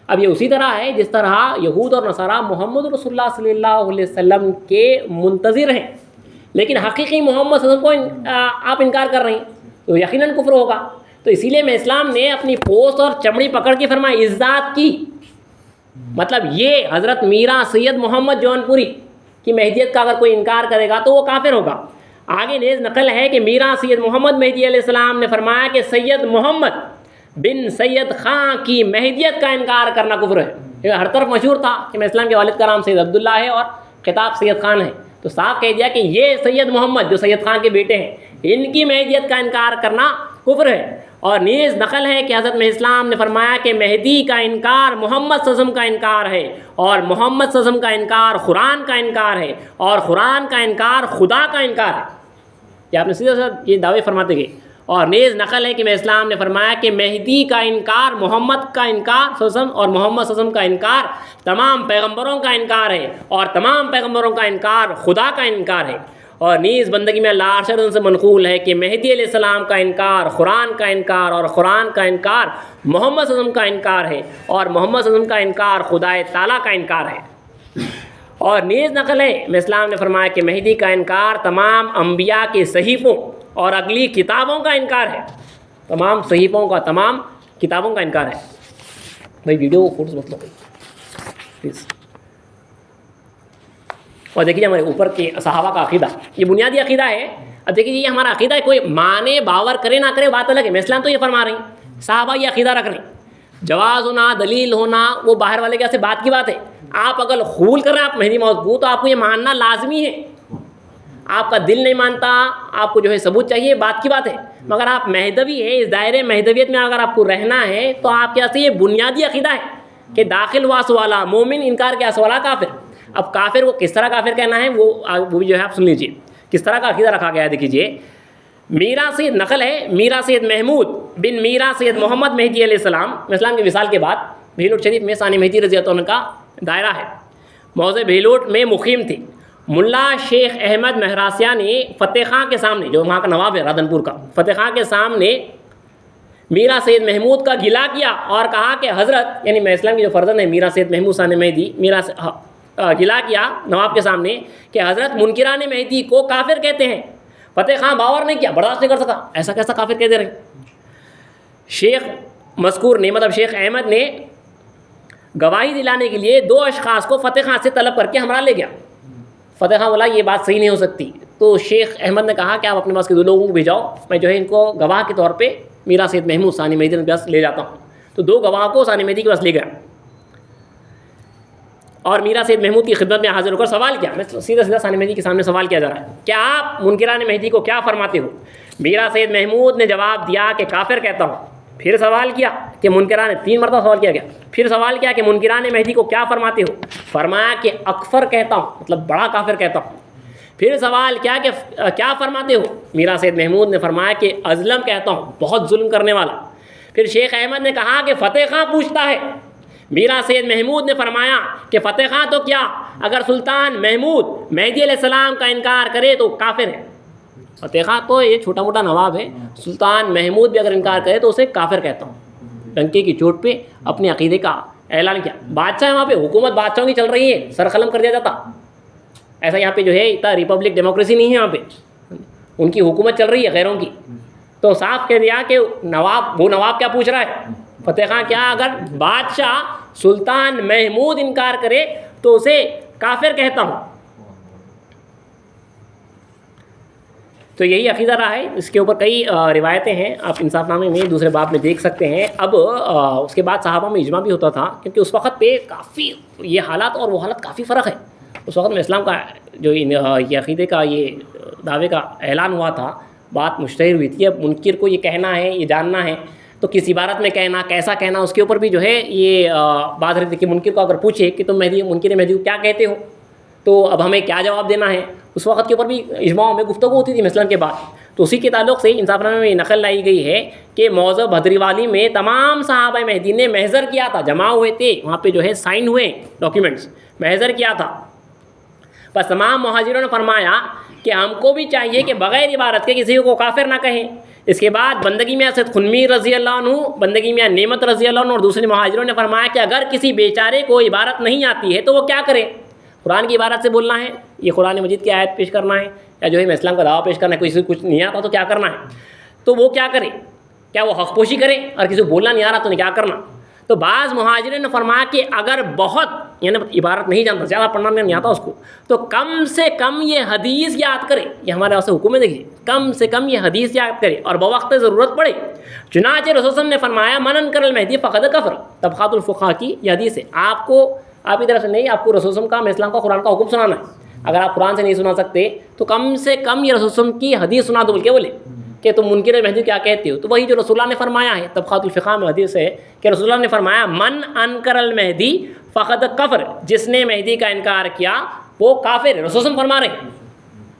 اب یہ اسی طرح ہے جس طرح یہود اور نصارہ محمد رسول اللہ صلی اللہ علیہ وسلم کے منتظر ہیں، لیکن حقیقی محمد صلی اللہ علیہ وسلم کو آپ انکار کر رہے ہیں تو یقیناً کفر ہوگا۔ تو اسی لیے میں اسلام نے اپنی پوست اور چمڑی پکڑ کے فرمایا اس ذات کی، مطلب یہ حضرت میرا سید محمد جون پوری کی مہدیت کا اگر کوئی انکار کرے گا تو وہ کافر ہوگا۔ آگے نیز نقل ہے کہ میرا سید محمد مہدی علیہ السلام نے فرمایا کہ سید محمد بن سید خان کی مہدیت کا انکار کرنا کفر ہے۔ یہ ہر طرف مشہور تھا کہ میں اسلام کے والد کا نام سید عبداللہ ہے اور خطاب سید خان ہے، تو صاف کہہ دیا کہ یہ سید محمد جو سید خان کے بیٹے ہیں ان کی مہدیت کا انکار کرنا کفر ہے۔ اور نیز نقل ہے کہ حضرت مہدی اسلام نے فرمایا کہ مہدی کا انکار محمد صلی اللہ علیہ وسلم کا انکار ہے، اور محمد صلی اللہ علیہ وسلم کا انکار قرآن کا انکار ہے، اور قرآن کا انکار خدا کا انکار ہے۔ یہ آپ نے سیدھا سیدھا یہ دعوے فرماتے گئے۔ اور نیز نقل ہے کہ میں اسلام نے فرمایا کہ مہدی کا انکار محمد کا انکار صلی اللہ علیہ وسلم اور محمد صلی اللہ علیہ وسلم کا انکار تمام پیغمبروں کا انکار ہے، اور تمام پیغمبروں کا انکار خدا کا انکار ہے۔ اور نیز بندگی میں اللہ عرش سے منقول ہے کہ مہدی علیہ السلام کا انکار قرآن کا انکار، اور قرآن کا انکار محمد صلی اللہ علیہ وسلم کا انکار ہے، اور محمد صلی اللہ علیہ وسلم کا انکار خدا تعالیٰ کا انکار ہے۔ اور نیز نقل ہے میں اسلام نے فرمایا کہ مہدی کا انکار تمام انبیاء کے صحیفوں اور اگلی کتابوں کا انکار ہے، تمام صحیفوں کا، تمام کتابوں کا انکار ہے۔ بھائی ویڈیو کو فوٹوز مت لو پلیز۔ اور دیکھیے ہمارے اوپر کے صحابہ کا عقیدہ، یہ بنیادی عقیدہ ہے۔ اب دیکھیے یہ ہمارا عقیدہ ہے، کوئی مانے باور کرے نہ کرے بات الگ ہے، میں اسلام تو یہ فرما رہی ہوں، صحابہ یہ عقیدہ رکھ رہے ہیں، جواز ہونا دلیل ہونا وہ باہر والے کے سے بات کی بات ہے۔ آپ اگر قبول کر رہے ہیں آپ مہدی موعود کو تو آپ کو یہ ماننا لازمی ہے، آپ کا دل نہیں مانتا، آپ کو جو ہے ثبوت چاہیے، بات کی بات ہے۔ مگر آپ مہدوی ہے، اس دائرے مہدویت میں اگر آپ کو رہنا ہے تو آپ کے سے یہ بنیادی عقیدہ ہے کہ داخل واس والا مومن، انکار کے اس والا کافر۔ اب کافر کو کس طرح کافر کہنا ہے وہ بھی جو ہے آپ سن لیجیے کس طرح کا عقیدہ رکھا گیا ہے۔ دیکھیے میرا سید نقل ہے، میرا سید محمود بن میرا سید محمد مہدی علیہ السلام، اسلام کے وصال کے بعد بھیلوٹ شریف میں ثانی مہدی رضی اللہ عنہ کا دائرہ ہے، موضع بھیلوٹ میں مقیم تھے۔ ملا شیخ احمد مہراسیہ نے فتح خان کے سامنے، جو وہاں کا نواب ہے رادن پور کا، فتح خان کے سامنے میرا سید محمود کا گلا کیا اور کہا کہ حضرت، یعنی میں اسلام کی جو فرزند ہے میرا سید محمود ثانی مہدی، میرا گلا کیا نواب کے سامنے کہ حضرت منکران مہدی کو کافر کہتے ہیں، فتح خان باور نہیں کیا، برداشت نہیں کر سکا، ایسا کیسا کافر کہہ دے رہے ہیں. شیخ مذکور نے مطلب شیخ احمد نے گواہی دلانے کے لیے 2 اشخاص کو فتح خان سے طلب کر کے ہمراہ لے گیا. فتح خان بولا یہ بات صحیح نہیں ہو سکتی. تو شیخ احمد نے کہا کہ آپ اپنے پاس کے 2 لوگوں کو بھیجاؤ، میں جو ہے ان کو گواہ کے طور پہ میرا سید محمود ثانی مہدی کے پاس لے جاتا ہوں. تو 2 گواہ کو ثانی مہدی کے پاس لے گیا اور میرا سید محمود کی خدمت میں حاضر ہو کر سوال کیا. میں سیدھا ثانی مہدی کے سامنے سوال کیا جا رہا ہے، کیا آپ منکران مہدی کو کیا فرماتے ہو؟ میرا سید محمود نے جواب دیا کہ کافر کہتا ہوں. پھر سوال کیا کہ منکران، 3 مرتبہ سوال کیا گیا. پھر سوال کیا کہ منکران مہدی کو کیا فرماتے ہو؟ فرمایا کہ اکفر کہتا ہوں، مطلب بڑا کافر کہتا ہوں. پھر سوال کیا کہ کیا فرماتے ہو؟ میرا سید محمود نے فرمایا کہ ازلم کہتا ہوں، بہت ظلم کرنے والا. پھر شیخ احمد نے کہا کہ فتح خان پوچھتا ہے. میرا سید محمود نے فرمایا کہ فتح خان تو کیا، اگر سلطان محمود مہدی علیہ السلام کا انکار کرے تو کافر ہے. فتح خان تو یہ چھوٹا موٹا نواب ہے، سلطان محمود بھی اگر انکار کرے تو اسے کافر کہتا ہوں. ڈنکے کی چوٹ پہ اپنے عقیدے کا اعلان کیا. بادشاہ وہاں پہ حکومت بادشاہوں کی چل رہی ہے، سر قلم کر دیا جاتا. ایسا یہاں پہ جو ہے اتنا ریپبلک ڈیموکریسی نہیں ہے، یہاں پہ ان کی حکومت چل رہی ہے غیروں کی. تو صاف کہہ دیا کہ نواب کیا پوچھ رہا ہے، فتح خان کیا اگر بادشاہ سلطان محمود انکار کرے تو اسے کافر کہتا ہوں. تو یہی عقیدہ رہا ہے. اس کے اوپر کئی روایتیں ہیں، آپ انصاف نامے میں دوسرے باب میں دیکھ سکتے ہیں. اب اس کے بعد صحابہ میں اجماع بھی ہوتا تھا، کیونکہ اس وقت پہ کافی یہ حالات اور وہ حالت کافی فرق ہے. اس وقت میں اسلام کا جو یہ عقیدے کا یہ دعوے کا اعلان ہوا تھا، بات مشتہر ہوئی تھی. اب منکر کو یہ کہنا ہے، یہ جاننا ہے تو کس عبارت میں کہنا، کیسا کہنا، اس کے اوپر بھی جو ہے یہ بات رہتی کہ منکر کو اگر پوچھے کہ تم منکر مہدی کو کیا کہتے ہو تو اب ہمیں کیا جواب دینا ہے. اس وقت کے اوپر بھی اجماع میں گفتگو ہوتی تھی مثلاً کے بعد. تو اسی کے تعلق سے انصاف نامے میں یہ نقل لائی گئی ہے کہ موضع بھدری والی میں تمام صحابہ مہدی نے محضر کیا تھا، جمع ہوئے تھے وہاں پہ جو ہے سائن ہوئے ڈاکیومنٹس، محضر کیا تھا. بس تمام مہاجروں نے فرمایا کہ ہم کو بھی چاہیے کہ بغیر عبارت کے کسی کو کافر نہ کہیں. اس کے بعد بندگی میاں سید خنمی رضی اللہ عنہ، بندگی میاں نعمت رضی اللہ عنہ اور دوسرے مہاجروں نے فرمایا کہ اگر کسی بیچارے کو عبارت نہیں آتی ہے تو وہ کیا کرے؟ قرآن کی عبارت سے بولنا ہے، یہ قرآن مجید کی آیت پیش کرنا ہے، یا جو ہے میں اسلام کا دعویٰ پیش کرنا ہے. کسی کو کچھ نہیں آتا تو کیا کرنا ہے؟ تو وہ کیا کرے؟ کیا وہ حق پوشی کرے؟ اور کسی کو بولنا نہیں آ رہا تو کیا کرنا؟ تو بعض مہاجرین نے فرمایا کہ اگر بہت یعنی عبارت نہیں جانتا، زیادہ پڑھنا نہیں آتا اس کو، تو کم سے کم یہ حدیث یاد کرے. یہ ہمارے واسطے حکم ہے، دیکھیے کم سے کم یہ حدیث یاد کرے اور بوقت ضرورت پڑے. چنانچہ رسول صلی اللہ علیہ وسلم نے فرمایا من انکر المہدی فقد کفر. طبقات الفقہاء کی یہ حدیث ہے. آپ کی طرف سے نہیں، آپ کو رسول صلی اللہ علیہ وسلم کا اسلام کا قرآن کا حکم سنانا ہے. اگر آپ قرآن سے نہیں سنا سکتے تو کم سے کم یہ رسول صلی اللہ علیہ وسلم کی حدیث سنا دو. بولے کہ تم منکر مہدی کیا کہتے ہو؟ تو وہی جو رسول اللہ نے فرمایا ہے، طبقات الفقہ میں حدیث ہے کہ رسول اللہ نے فرمایا من انکر المہدی فقد کفر، جس نے مہدی کا انکار کیا وہ کافر ہے. رسول اللہ فرما رہے ہیں،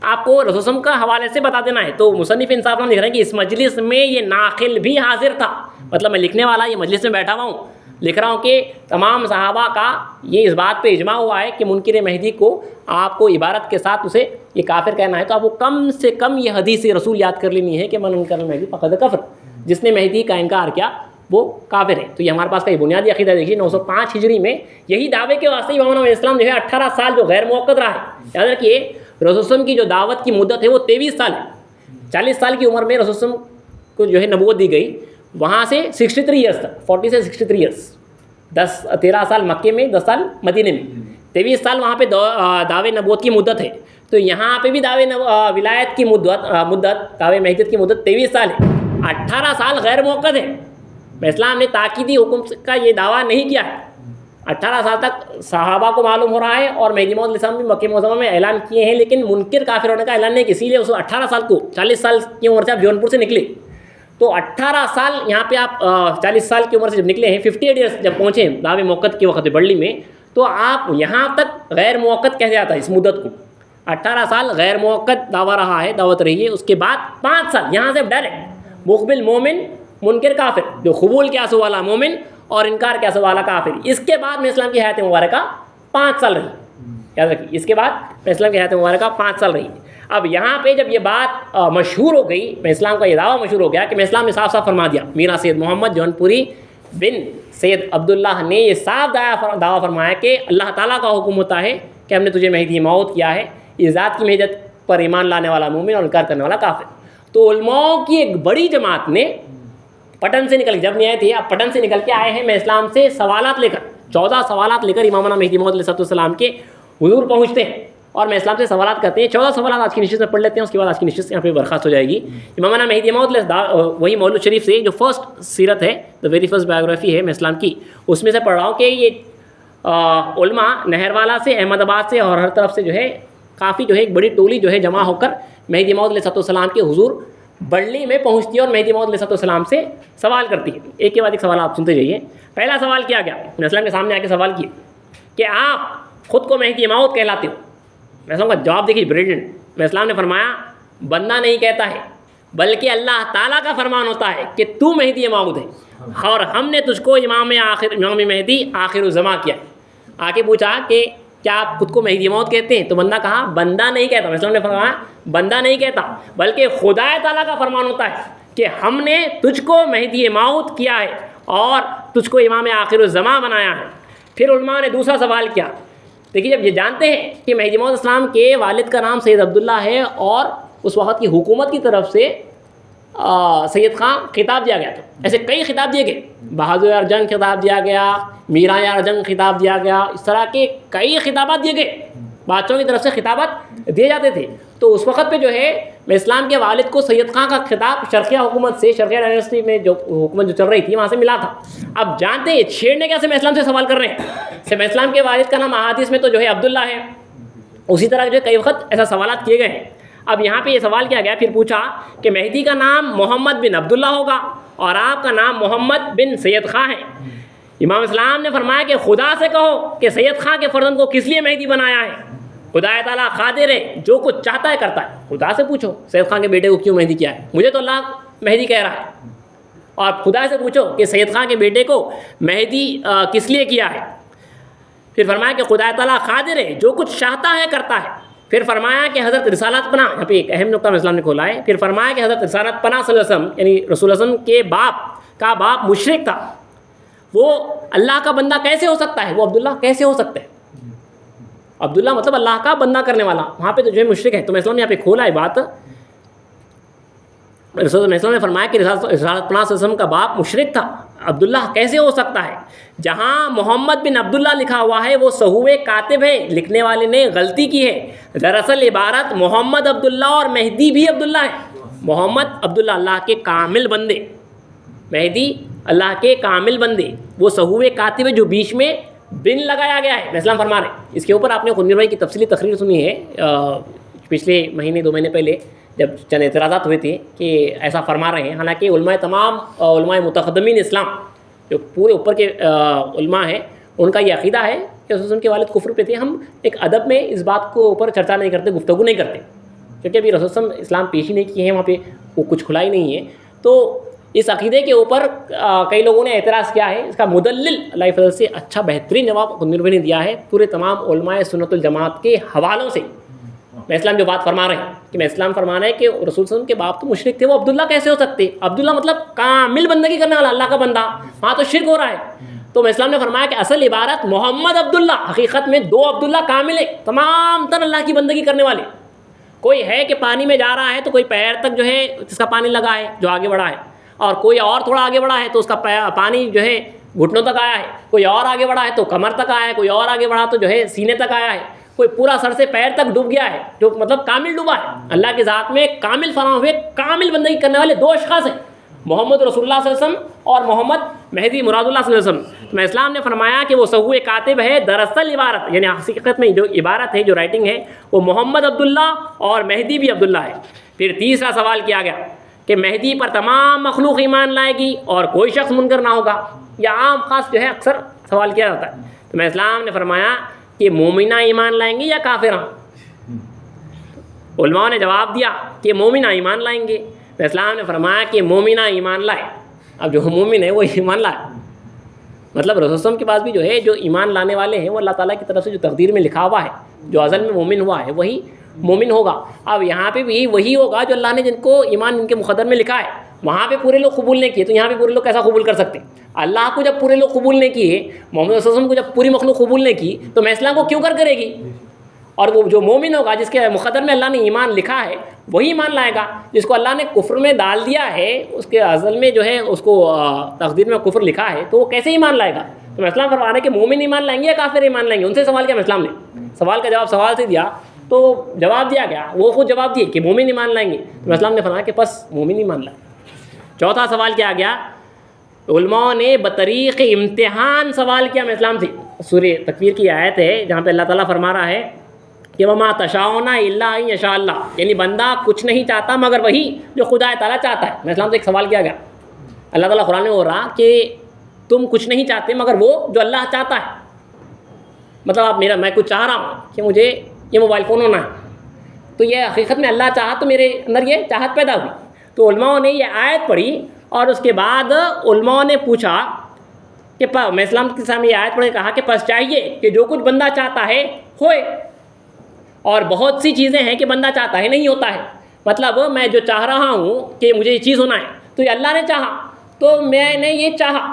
آپ کو رسول اللہ کا حوالے سے بتا دینا ہے. تو مصنف انصاف لکھ رہے ہیں کہ اس مجلس میں یہ ناقل بھی حاضر تھا، مطلب میں لکھنے والا یہ مجلس میں بیٹھا ہوا ہوں، لکھ رہا ہوں کہ تمام صحابہ کا یہ اس بات پہ اجماع ہوا ہے کہ منکر مہدی کو آپ کو عبارت کے ساتھ اسے یہ کافر کہنا ہے. تو آپ کو کم سے کم یہ حدیث رسول یاد کر لینی ہے کہ من انکر المہدی فقد کفر، جس نے مہدی کا انکار کیا وہ کافر ہے. تو یہ ہمارے پاس کا یہ بنیادی عقیدہ دیکھیے. 905 ہجری میں یہی دعوے کے واسطے امام اسلام جو ہے 18 سال جو غیر موقت رہا ہے. یاد رکھیے رسول وسلم کی جو دعوت کی مدت ہے وہ 23 سال ہے. 40 سال کی عمر میں رسول وسلم کو جو ہے نبوت دی گئی، وہاں سے 63 ایئرس تک، 40 سے 63 ایئرس، 13 سال مکے میں، 10 سال مدینے میں، 23 سال وہاں پہ دعوے نبوت کی مدت ہے. تو یہاں پہ بھی دعوے ولایت کی مدت دعوے مہدیت کی مدت 23 سال ہے. 18 سال غیر موقت ہے. اسلام نے تاکیدی حکم کا یہ دعویٰ نہیں کیا ہے. 18 سال تک صحابہ کو معلوم ہو رہا ہے اور مہدی موعود علیہ السلام بھی مکہ معظمہ میں اعلان کیے ہیں، لیکن منکر کافر ہونے کا اعلان نہیں. اسی لیے اس 18 سال کو 40 سال کی عمر سے آپ جونپور سے نکلے تو 18 سال یہاں پہ آپ 40 سال کی عمر سے جب نکلے ہیں، 58 ایئرس جب پہنچے دعوے موقت کے وقت بڑلی میں، تو آپ یہاں تک غیر موقت کہہ جاتا ہے اس مدت کو. 18 سال غیر موقت دعویٰ رہا ہے، دعوت رہی ہے. اس کے بعد 5 سال یہاں سے ڈائریکٹ مقبل مومن منکر کافر، جو قبول کیا سو والا مومن اور انکار کیا سو والا کافر. اس کے بعد میں اسلام کی حیات مبارکہ 5 سال رہی. یاد رکھیے اس کے بعد میں اسلام کی حیات مبارکہ 5 سال رہی. اب یہاں پہ جب یہ بات مشہور ہو گئی، میں اسلام کا یہ دعویٰ مشہور ہو گیا کہ میں اسلام نے صاف صاف فرما دیا. میرا سید محمد جونپوری بن سید عبداللہ نے یہ صاف دعویٰ فرمایا کہ اللہ تعالیٰ کا حکم ہوتا ہے کہ ہم نے تجھے مہدی موعود کیا ہے. یہ ذات کی مہدیت پر ایمان لانے والا مومن اور انکار کرنے والا کافر. تو علماء کی ایک بڑی جماعت نے پٹن سے نکل، جب نہیں آئے تھے اب پٹن سے نکل کے آئے ہیں میں اسلام سے سوالات لے کر، 14 سوالات لے کر امامنا مہدی موعود علیہ السلام کے حضور پہنچتے ہیں اور میں اسلام سے سوالات کرتے ہیں. 14 سوالات آج کی نشست میں پڑھ لیتے ہیں، اس کے بعد آج کی نشست یہاں پہ برخاست ہو جائے گی. امامنا مہدی موعود وہی مولود شریف سے جو فرسٹ سیرت ہے، دا ویری فرسٹ بایوگرافی ہے میں اسلام کی، اس میں سے پڑھ رہا ہوں کہ یہ علماء نہروالا سے، احمد آباد سے اور ہر طرف سے جو ہے کافی جو ہے ایک بڑی ٹولی جو ہے جمع ہو کر مہدی موعود علیہ السلام کے حضور بڑھلی میں پہنچتی ہے اور مہدی موعود علیہ السلام سے سوال کرتی ہے. ایک کے بعد ایک سوال آپ سنتے جائیے. پہلا سوال کیا گیا، میں اسلام کے سامنے آ کے سوال کیے کہ آپ خود کو مہدی موعود کہلاتے ہو. میں اسلام کا جواب دیکھیے بریلینٹ. میں اسلام نے فرمایا بندہ نہیں کہتا ہے بلکہ اللہ تعالیٰ کا فرمان ہوتا ہے کہ تو مہدی موعود ہے اور ہم نے تجھ کو امام مہدی آخر الزماں کیا. آگے پوچھا کہ کیا آپ خود کو مہدی موعود کہتے ہیں؟ تو بندہ کہا بندہ نہیں کہتا. اسلام نے فرمایا بندہ نہیں کہتا بلکہ خدا تعالیٰ کا فرمان ہوتا ہے کہ ہم نے تجھ کو مہدی موعود کیا ہے اور تجھ کو امام آخر الزماں بنایا ہے. پھر علماء نے دوسرا سوال کیا. دیکھیے جب یہ جانتے ہیں کہ مہدی موعود اسلام کے والد کا نام سید عبداللہ ہے اور اس وقت کی حکومت کی طرف سے سید خان خطاب دیا گیا، تو ایسے کئی خطاب دیے گئے، بہادر یار جنگ خطاب دیا گیا، میرا یار جنگ خطاب دیا گیا، اس طرح کے کئی خطابات دیے گئے، بادشاہوں کی طرف سے خطابات دیے جاتے تھے. تو اس وقت پہ جو ہے میں اسلام کے والد کو سید خان کا خطاب شرقیہ حکومت سے، شرقیہ ڈائناسٹی میں جو حکومت جو چل رہی تھی وہاں سے ملا تھا. اب جانتے ہیں چھیڑنے کیسے میں اسلام سے سوال کر رہے ہیں. میں اسلام کے والد کا نام احادیث میں تو جو ہے عبداللہ ہے، اسی طرح جو ہے کئی وقت ایسا سوالات کیے گئے ہیں. اب یہاں پہ یہ سوال کیا گیا، پھر پوچھا کہ مہدی کا نام محمد بن عبداللہ ہوگا اور آپ کا نام محمد بن سید خان ہے. امام اسلام نے فرمایا کہ خدا سے کہو کہ سید خان کے فرزند کو کس لیے مہدی بنایا ہے. خدا تعالیٰ قادر ہے، جو کچھ چاہتا ہے کرتا ہے. خدا سے پوچھو سید خان کے بیٹے کو کیوں مہدی کیا ہے، مجھے تو اللہ مہدی کہہ رہا ہے. اور خدا سے پوچھو کہ سید خان کے بیٹے کو مہدی کس لیے کیا ہے. پھر فرمایا کہ خدا تعالیٰ قادر ہے، جو کچھ چاہتا ہے کرتا ہے. پھر فرمایا کہ حضرت رسالت پناہ، یہاں پہ ایک اہم نقطہ اسلام نے کھولا ہے. پھر فرمایا کہ حضرت رسالت پناہ صلی اللہ علیہ وسلم یعنی رسول اللہ علیہ وسلم کے باپ کا باپ مشرک تھا، وہ اللہ کا بندہ کیسے ہو سکتا ہے، وہ عبداللہ کیسے ہو سکتا ہے. عبداللہ مطلب اللہ کا بندہ کرنے والا، وہاں پہ تو جو ہے مشرک ہے. تو میں اسلام نے یہاں پہ کھولا ہے بات. رسول اللہ نے فرمایا کہ رسالت پناہ صلی اللہ علیہ وسلم کا باپ مشرک تھا، عبداللہ کیسے ہو سکتا ہے. جہاں محمد بن عبداللہ لکھا ہوا ہے وہ سہو کاتب ہے، لکھنے والے نے غلطی کی ہے. دراصل عبارت محمد عبداللہ اور مہدی بھی عبداللہ ہے. محمد عبداللہ اللہ کے کامل بندے، مہدی اللہ کے کامل بندے. وہ سہو کاتب ہے جو بیچ میں بن لگایا گیا ہے. اسلام فرما رہے ہیں اس کے اوپر آپ نے خنویر بھائی کی تفصیلی تقریر سنی ہے پچھلے مہینے 2 مہینے پہلے، جب چند اعتراضات ہوئے تھے کہ ایسا فرما رہے ہیں. حالانکہ تمام علماء متقدمین اسلام جو پورے اوپر کے علماء ہیں ان کا یہ عقیدہ ہے کہ رسول کے والد کفر پہ تھے. ہم ایک ادب میں اس بات کو اوپر چرچا نہیں کرتے، گفتگو نہیں کرتے، کیونکہ ابھی رسول اسلام پیش ہی نہیں کیے ہیں، وہاں پہ وہ کچھ کھلا ہی نہیں ہے. تو اس عقیدے کے اوپر کئی لوگوں نے اعتراض کیا ہے. اس کا مدلل اللہ فضل سے اچھا بہترین جواب خنویر بھائی نے دیا ہے پورے تمام علماء سنت الجماعت کے حوالوں سے. میں اسلام جو بات فرما رہے ہیں کہ میں اسلام فرما رہے ہیں کہ رسول صلی اللہ علیہ وسلم کے باپ تو مشرک تھے، وہ عبداللہ کیسے ہو سکتے. عبداللہ مطلب کامل بندگی کرنے والا، اللہ کا بندہ. ہاں تو شرک ہو رہا ہے. تو میں اسلام نے فرمایا کہ اصل عبارت محمد عبداللہ، حقیقت میں 2 عبداللہ کامل ہے، تمام تر اللہ کی بندگی کرنے والے. کوئی ہے کہ پانی میں جا رہا ہے تو کوئی پیر تک جو ہے جس کا پانی لگا ہے جو آگے بڑھا ہے، اور کوئی اور تھوڑا آگے بڑھا ہے تو اس کا پانی جو ہے گھٹنوں تک آیا ہے. کوئی اور آگے بڑھا ہے تو کمر تک آیا ہے. کوئی اور آگے بڑھا تو جو ہے سینے تک آیا ہے. کوئی پورا سر سے پیر تک ڈوب گیا ہے، جو مطلب کامل ڈوبا ہے. اللہ کی ذات میں کامل فراہم ہوئے کامل بندگی کرنے والے 2 اشخاص ہیں، محمد رسول اللہ صلی اللہ علیہ وسلم اور محمد مہدی مراد اللہ صلی اللہ علیہ وسلم. میں اسلام نے فرمایا کہ وہ سہو کاتب ہے. دراصل عبارت یعنی حقیقت میں جو عبارت ہے، جو رائٹنگ ہے، وہ محمد عبداللہ اور مہدی بھی عبداللہ ہے. پھر تیسرا سوال کیا گیا کہ مہدی پر تمام مخلوق ایمان لائے گی اور کوئی شخص منکر نہ ہوگا. یہ عام خاص جو ہے اکثر سوال کیا جاتا ہے. تو میں اسلام نے فرمایا کہ مومنہ ایمان لائیں گے یا کافرہ. علماء نے جواب دیا کہ مومنہ ایمان لائیں گے. تو اسلام نے فرمایا کہ مومنہ ایمان لائے. اب جو مومن ہے وہ ایمان لائے، مطلب رسول وسلم کے پاس بھی جو ہے جو ایمان لانے والے ہیں وہ اللہ تعالیٰ کی طرف سے جو تقدیر میں لکھا ہوا ہے، جو ازل میں مومن ہوا ہے وہی مومن ہوگا. اب یہاں پہ بھی وہی ہوگا جو اللہ نے جن کو ایمان ان کے مقدر میں لکھا ہے. وہاں پہ پورے لوگ قبول نہیں کیے تو یہاں پہ پورے لوگ کیسا قبول کر سکتے؟ اللہ کو جب پورے لوگ قبول نہیں کیے، محمد صلی اللہ علیہ وسلم کو جب پوری مخلوق قبول نہیں کی، تو میں اسلام کو کیوں کرے گی؟ اور وہ جو مومن ہوگا جس کے مقدر میں اللہ نے ایمان لکھا ہے وہی ایمان لائے گا. جس کو اللہ نے کفر میں ڈال دیا ہے, اس کے ازل میں جو ہے اس کو تقدیر میں کفر لکھا ہے, تو وہ کیسے ایمان لائے گا؟ تو اسلام فرما رہے ہیں کہ مومن ایمان لائیں گے یا کافر ایمان لائیں گے. ان سے سوال کیا اسلام نے, سوال کا جواب سوال سے دیا تو جواب دیا گیا, وہ خود جواب دیے کہ مومن ایمان لائیں گے. تو اسلام نے فرمایا کہ بس مومن ایمان لائیں. چوتھا سوال کیا گیا, علماء نے بطریق امتحان سوال کیا اسلام سے. سورہ تکویر کی آیت ہے جہاں پہ اللہ تعالیٰ فرما رہا ہے کہ وما تشاؤون الا ان یشاء اللہ, یعنی بندہ کچھ نہیں چاہتا مگر وہی جو خدا تعالیٰ چاہتا ہے. اسلام سے ایک سوال کیا گیا, اللہ تعالیٰ قرآن میں ہو رہا کہ تم کچھ نہیں چاہتے مگر وہ جو اللہ چاہتا ہے. مطلب میں کچھ چاہ رہا ہوں کہ مجھے یہ موبائل فون ہونا ہے, تو یہ حقیقت میں اللہ چاہا تو میرے اندر یہ چاہت پیدا ہوئی. تو علماء نے یہ آیت پڑھی اور اس کے بعد علماء نے پوچھا کہ میں اسلام کے سامنے یہ آیت پڑھ کے کہا کہ پس چاہیے کہ جو کچھ بندہ چاہتا ہے ہوئے, اور بہت سی چیزیں ہیں کہ بندہ چاہتا ہے نہیں ہوتا ہے. مطلب میں جو چاہ رہا ہوں کہ مجھے یہ چیز ہونا ہے تو یہ اللہ نے چاہا تو میں نے یہ چاہا.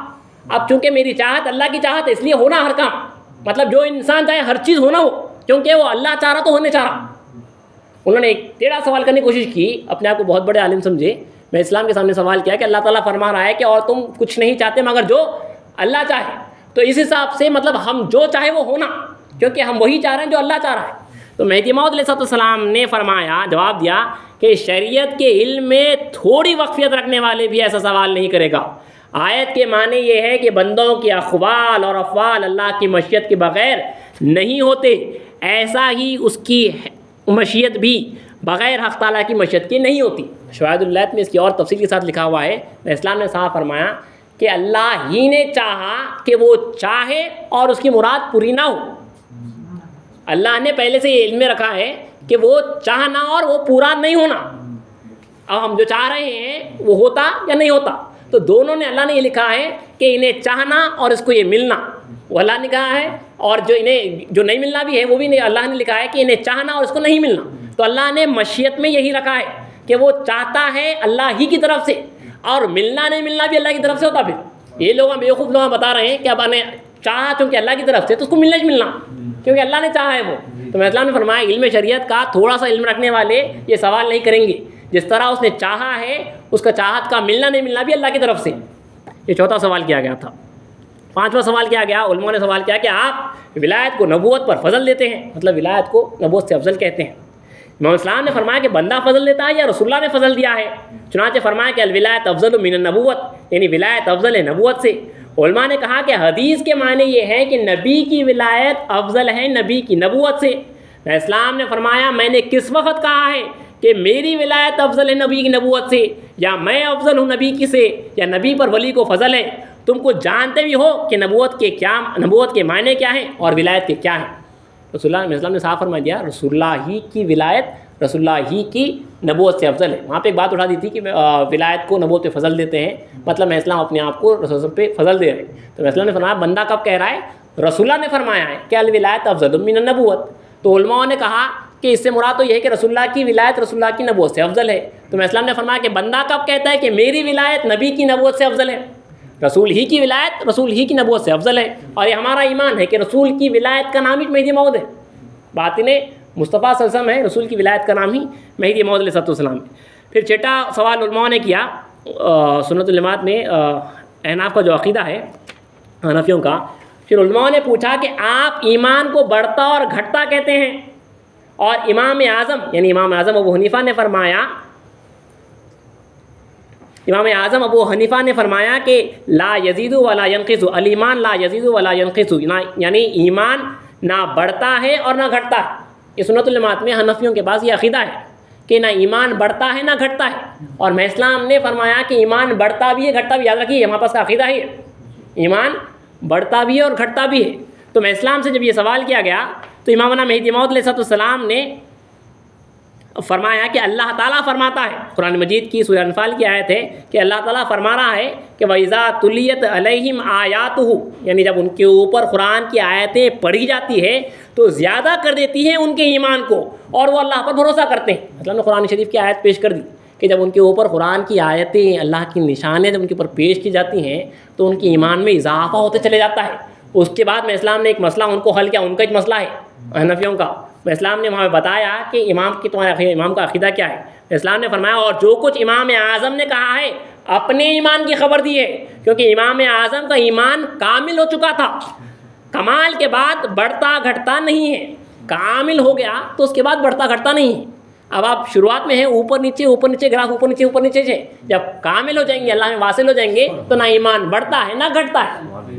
اب چونکہ میری چاہت اللہ کی چاہت ہے اس لیے ہونا ہر کام, مطلب جو انسان چاہے ہر چیز ہونا ہو, کیونکہ وہ اللہ چاہ رہا تو ہونے چاہ رہا. انہوں نے ایک ٹیڑھا سوال کرنے کی کوشش کی, اپنے آپ کو بہت بڑے عالم سمجھے. میں اسلام کے سامنے سوال کیا کہ اللہ تعالیٰ فرما رہا ہے کہ اور تم کچھ نہیں چاہتے مگر جو اللہ چاہے, تو اس حساب سے مطلب ہم جو چاہے وہ ہونا, کیونکہ ہم وہی چاہ رہے ہیں جو اللہ چاہ رہا ہے. تو مہدی موعود علیہ السلام نے فرمایا, جواب دیا کہ شریعت کے علم میں تھوڑی وقفیت رکھنے والے بھی ایسا سوال نہیں کرے گا. آیت کے معنی یہ ہے کہ بندوں کے اقوال اور افعال اللہ کی مشیت کے بغیر نہیں ہوتے, ایسا ہی اس کی مشیت بھی بغیر حق تعالیٰ کی مشیت کی نہیں ہوتی. شواہد اللیت میں اس کی اور تفصیل کے ساتھ لکھا ہوا ہے. اسلام نے صاف فرمایا کہ اللہ ہی نے چاہا کہ وہ چاہے اور اس کی مراد پوری نہ ہو. اللہ نے پہلے سے یہ علم میں رکھا ہے کہ وہ چاہنا اور وہ پورا نہیں ہونا. اب ہم جو چاہ رہے ہیں وہ ہوتا یا نہیں ہوتا, تو دونوں نے اللہ نے یہ لکھا ہے کہ انہیں چاہنا اور اس کو یہ ملنا وہ اللہ نے کہا ہے, اور جو نہیں ملنا بھی ہے وہ بھی اللہ نے لکھا ہے کہ انہیں چاہنا اور اس کو نہیں ملنا. تو اللہ نے مشیت میں یہی رکھا ہے کہ وہ چاہتا ہے اللہ ہی کی طرف سے, اور ملنا نہیں ملنا بھی اللہ کی طرف سے ہوتا. پھر یہ لوگ بیوقوف لوگ بتا رہے ہیں کہ اب نے چاہا چونکہ اللہ کی طرف سے تو اس کو ملنا ہی ملنا کیونکہ اللہ نے چاہا ہے وہ. تو میں اسلام نے فرمایا علم شریعت کا تھوڑا سا علم رکھنے والے یہ سوال نہیں کریں گے, جس طرح اس نے چاہا ہے اس کا چاہت کا ملنا نہیں ملنا بھی اللہ کی طرف سے. یہ چوتھا سوال کیا گیا تھا. پانچواں سوال کیا گیا, علماء نے سوال کیا کہ آپ ولایت کو نبوت پر فضل دیتے ہیں, مطلب ولایت کو نبوت سے افضل کہتے ہیں. امام اسلام نے فرمایا کہ بندہ فضل دیتا ہے یا رسول اللہ نے فضل دیا ہے. چنانچہ فرمایا کہ الولایت افضل من النبوت, یعنی ولایت افضل ہے نبوت سے. علماء نے کہا کہ حدیث کے معنی یہ ہے کہ نبی کی ولایت افضل ہے نبی کی نبوت سے. اسلام نے فرمایا میں نے کس وقت کہا ہے کہ میری ولایت افضل ہے نبی کی نبوت سے, یا میں افضل ہوں نبی کی سے, یا نبی پر ولی کو فضل ہے. تم کو جانتے بھی ہو کہ نبوت کے معنی کیا ہیں اور ولایت کے کیا ہیں. رسول اللہ اسلام نے صاف فرما دیا رسول اللہ ہی کی ولایت رسول اللہ ہی کی نبوت سے افضل ہے. وہاں پہ ایک بات اٹھا دی تھی کہ ولایت کو نبوت پہ فضل دیتے ہیں, مطلب میں اسلام اپنے آپ کو رسول پہ فضل دے رہے ہیں. تو اسلام نے فرمایا بندہ کب کہہ رہا ہے, رسول اللہ نے فرمایا ہے کہ الولایت افضل من النبوت. تو علماء نے کہا کہ اس سے مراد تو یہ ہے کہ رسول اللہ کی ولایت رسول اللہ کی نبوت سے افضل ہے. تو اسلام نے فرمایا کہ بندہ کب کہتا ہے کہ میری ولایت نبی کی نبوت سے افضل ہے, رسول ہی کی ولایت رسول ہی کی نبوت سے افضل ہے. اور یہ ہمارا ایمان ہے کہ رسول کی ولایت کا نام ہی مہدی موعود ہے. باطن مصطفیٰ صلی اللہ علیہ وسلم ہے, رسول کی ولایت کا نام ہی مہدی موعود علیہ السلام ہے. پھر چھٹا سوال علماء نے کیا سنت الجماعت میں احناف کا جو عقیدہ ہے حنفیوں کا. پھر علماء نے پوچھا کہ آپ ایمان کو بڑھتا اور گھٹتا کہتے ہیں, اور امام اعظم ابو حنیفہ نے فرمایا کہ لا یزید ولا ینقص, الایمان لا یزید ولا ینقص, یعنی ایمان نہ بڑھتا ہے اور نہ گھٹتا ہے. یہ سنت الجماعت میں حنفیوں کے پاس یہ عقیدہ ہے کہ نہ ایمان بڑھتا ہے نہ گھٹتا ہے. اور میں اسلام نے فرمایا کہ ایمان بڑھتا بھی ہے گھٹتا بھی. یاد رکھیے ہمارے پاس کا عقیدہ ہے ایمان بڑھتا بھی ہے اور گھٹتا بھی ہے. تو میں اسلام سے جب یہ سوال کیا گیا تو امامنا مہدی موعود علیہ السلام نے فرمایا کہ اللہ تعالیٰ فرماتا ہے, قرآن مجید کی سورہ انفال کی آیت ہے کہ اللہ تعالیٰ فرما رہا ہے کہ وَإِذَا تُلِيَتْ عَلَيْهِمْ آيَاتُهُ, یعنی جب ان کے اوپر قرآن کی آیتیں پڑھی جاتی ہے تو زیادہ کر دیتی ہیں ان کے ایمان کو, اور وہ اللہ پر بھروسہ کرتے ہیں. مطلب نے قرآن شریف کی آیت پیش کر دی کہ جب ان کے اوپر قرآن کی آیتیں اللہ کی نشانیں جب ان کے اوپر پیش کی جاتی ہیں تو ان کے ایمان میں اضافہ ہوتے چلے جاتا ہے. اس کے بعد میں اسلام نے ایک مسئلہ ان کو حل کیا, ان کا ایک مسئلہ ہے حنفیوں کا, اسلام نے وہاں بتایا کہ امام کی تمہارا امام کا عقیدہ کیا ہے. اسلام نے فرمایا اور جو کچھ امام اعظم نے کہا ہے اپنے ایمان کی خبر دی ہے, کیونکہ امام اعظم کا ایمان کامل ہو چکا تھا. کمال کے بعد بڑھتا گھٹتا نہیں ہے, کامل ہو گیا تو اس کے بعد بڑھتا گھٹتا نہیں ہے. اب آپ شروعات میں ہیں اوپر نیچے گراف اوپر نیچے سے, جب کامل ہو جائیں گے اللہ میں واصل ہو جائیں گے تو نہ ایمان بڑھتا ہے نہ گھٹتا ہے.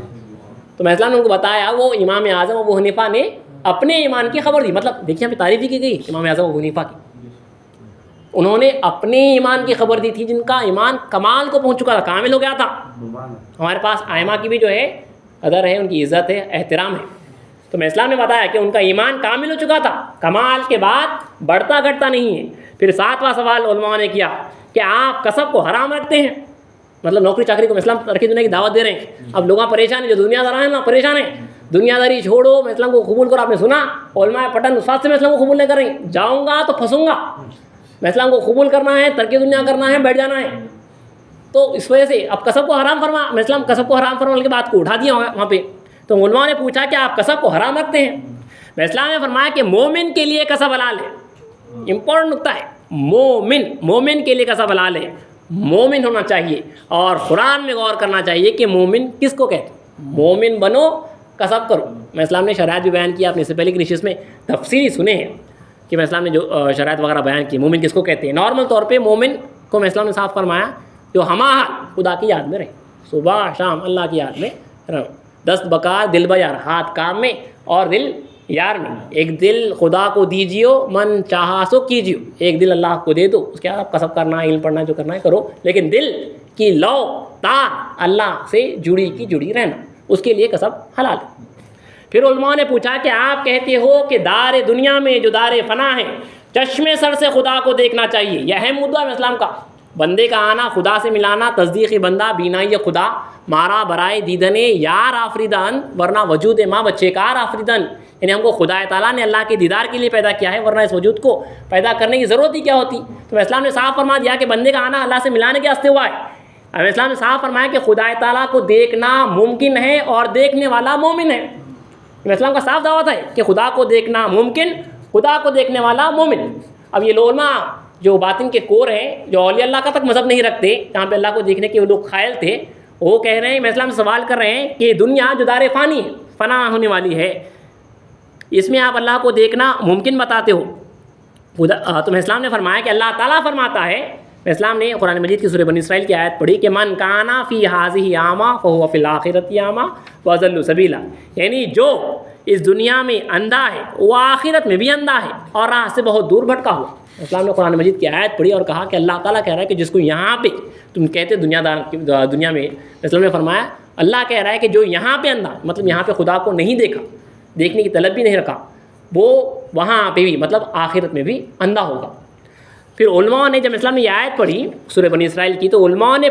تو میں اسلام نے ان کو بتایا وہ امام اعظم ابو حنیفہ نے اپنے ایمان کی خبر دی. مطلب دیکھیے یہاں پہ تعریف کی گئی امام اعظم ابو حنیفہ کی, انہوں نے اپنے ایمان کی خبر دی تھی جن کا ایمان کمال کو پہنچ چکا تھا, کامل ہو گیا تھا. ہمارے پاس ائمہ کی بھی جو ہے قدر ہے, ان کی عزت ہے, احترام ہے. تو میں اسلام نے بتایا کہ ان کا ایمان کامل ہو چکا تھا, کمال کے بعد بڑھتا گھٹتا نہیں ہے. پھر 7واں سوال علماء نے کیا کہ آپ کسب کو حرام رکھتے ہیں, مطلب نوکری چاکری کو اسلام ترقی دینے کی دعوت دے رہے ہیں. اب لوگاں پریشان ہیں, جو دنیا دار ہیں نا پریشان ہیں, دنیا داری چھوڑو میں اسلام کو قبول کرو. آپ نے سنا علماء پٹن استاد سے میں اسلام کو قبول نہیں کر رہی, جاؤں گا تو پھنسوں گا. میں اسلام کو قبول کرنا ہے, ترقی دنیا کرنا ہے, بیٹھ جانا ہے. تو اس وجہ سے اب کسب کو حرام فرما, میں اسلام کسب کو حرام فرمانے کے بات کو اٹھا دیا وہاں پہ. تو علماء نے پوچھا کہ آپ کسب کو حرام رکھتے ہیں. میں اسلام نے فرمایا کہ مومن کے لیے کسب حلال ہے. امپورٹنٹ نقطہ ہے, مومن کے لیے کسب حلال ہے, مومن ہونا چاہیے. اور قرآن میں غور کرنا چاہیے کہ مومن کس کو کہتے ہیں. مومن بنو کسب کرو. میں اسلام نے شرائط بھی بیان کیا, آپ نے اس سے پہلے کی نشست میں تفصیلی سنے ہیں کہ میں اسلام نے جو شرائط وغیرہ بیان کی. مومن کس کو کہتے ہیں؟ نارمل طور پہ مومن کو میں اسلام نے صاف فرمایا جو ہمہ خدا کی یاد میں رہے, صبح شام اللہ کی یاد میں رہو. دست بکار دل بیار, ہاتھ کام میں اور دل یار میں. ایک دل خدا کو دیجیو, من چاہا سو کیجیو. ایک دل اللہ کو دے دو, اس کے بعد آپ کسب کرنا ہے, علم پڑھنا ہے, جو کرنا ہے کرو, لیکن دل کی لو تار اللہ سے جڑی رہنا, اس کے لیے کسب حلال ہے. پھر علماء نے پوچھا کہ آپ کہتے ہو کہ دار دنیا میں جو دار فنا ہے چشمے سر سے خدا کو دیکھنا چاہیے. یہ اہم مدعا ہے اسلام کا. بندے کا آنا, خدا سے ملانا, تصدیقی بندہ, بینائی خدا, مارا برائے دیدن یار آفریدن, ورنہ وجود ماں بچے کار آفریدن. یعنی ہم کو خدا تعالیٰ نے اللہ کے دیدار کے لیے پیدا کیا ہے, ورنہ اس وجود کو پیدا کرنے کی ضرورت ہی کیا ہوتی. تو اسلام نے صاف فرما دیا کہ بندے کا آنا اللہ سے ملانے کے واسطے ہوا ہے. اب اسلام نے صاف فرمایا کہ خدا تعالیٰ کو دیکھنا ممکن ہے اور دیکھنے والا مومن ہے. اسلام کا صاف دعوت ہے کہ خدا کو دیکھنا ممکن, خدا کو دیکھنے والا مومن. اب یہ علماء جو باطن کے کور ہیں, جو اولیاء اللہ کا تک مذہب نہیں رکھتے, جہاں پہ اللہ کو دیکھنے کے وہ لوگ قائل تھے, وہ کہہ رہے ہیں, میں اسلام سے سوال کر رہے ہیں کہ دنیا جو دار فانی ہے, فنا ہونے والی ہے, اس میں آپ اللہ کو دیکھنا ممکن بتاتے ہو. تو اسلام نے فرمایا کہ اللہ تعالیٰ فرماتا ہے, اسلام نے قرآن مجید کی سورہ بنی اسرائیل کی آیت پڑھی کہ من کانا فی ہذہ اعمیٰ فہو فی الآخرۃ اعمیٰ واضل سبیلا. یعنی جو اس دنیا میں اندھا ہے وہ آخرت میں بھی اندھا ہے اور راہ سے بہت دور بھٹکا ہوا. اسلام نے قرآن مجید کی آیت پڑھی اور کہا کہ اللہ تعالیٰ کہہ رہا ہے کہ جس کو یہاں پہ تم کہتے دنیا میں, اسلام نے فرمایا اللہ کہہ رہا ہے کہ جو یہاں پہ اندھا, مطلب یہاں پہ خدا کو نہیں دیکھا, دیکھنے کی طلب بھی نہیں رکھا, وہ وہاں پہ بھی مطلب آخرت میں بھی اندھا ہوگا. پھر علماء نے جب اسلام نے یہ آیت پڑھی سورہ بنی اسرائیل کی, تو علماء نے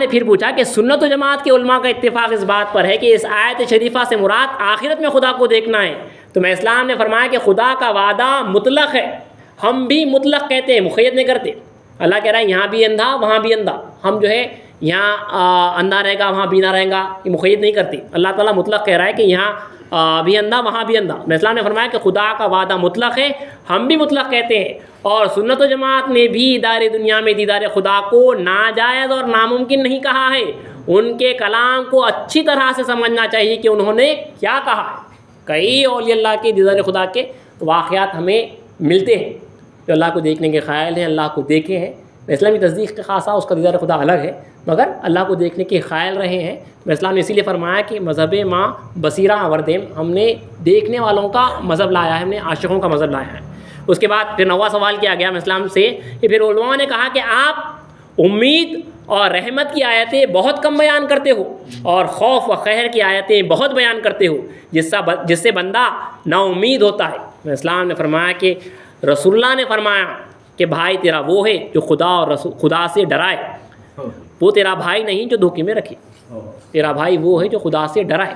پھر پوچھا کہ سنت و جماعت کے علماء کا اتفاق اس بات پر ہے کہ اس آیت شریفہ سے مراد آخرت میں خدا کو دیکھنا ہے. تو میں اسلام نے فرمایا کہ خدا کا وعدہ مطلق ہے, ہم بھی مطلق کہتے ہیں, مقید نہیں کرتے. اللہ کہہ رہا ہے یہاں بھی اندھا وہاں بھی اندھا, ہم جو ہے یہاں اندھا رہے گا وہاں بینا رہے گا, یہ مقید نہیں کرتے. اللہ تعالیٰ مطلق کہہ رہا ہے کہ یہاں بھی اندھا وہاں بھی اندھا. میں اسلام نے فرمایا کہ خدا کا وعدہ مطلق ہے, ہم بھی مطلق کہتے ہیں. اور سنت و جماعت نے بھی دار دنیا میں دیدار خدا کو ناجائز اور ناممکن نہیں کہا ہے. ان کے کلام کو اچھی طرح سے سمجھنا چاہیے کہ انہوں نے کیا کہا ہے. کئی اولیاء اللہ کے دیدار خدا کے واقعات ہمیں ملتے ہیں جو اللہ کو دیکھنے کے قائل ہیں, اللہ کو دیکھے ہیں. اسلامی تصدیق کے خاصا اس کا دیدار خدا الگ ہے, مگر اللہ کو دیکھنے کے قائل رہے ہیں. اسلام نے اسی لیے فرمایا کہ مذہب ماں بصیرہ آوردیم, ہم نے دیکھنے والوں کا مذہب لایا ہے, ہم نے عاشقوں کا مذہب لایا ہے. اس کے بعد پھر 9واں سوال کیا گیا اسلام سے کہ پھر علماء نے کہا کہ آپ امید اور رحمت کی آیتیں بہت کم بیان کرتے ہو اور خوف و قہر کی آیتیں بہت بیان کرتے ہو, جس سے بندہ نا امید ہوتا ہے. اسلام نے فرمایا کہ رسول اللہ نے فرمایا کہ بھائی تیرا وہ ہے جو خدا سے ڈرائے, وہ تیرا بھائی نہیں جو دھوکے میں رکھے. تیرا بھائی وہ ہے جو خدا سے ڈرائے,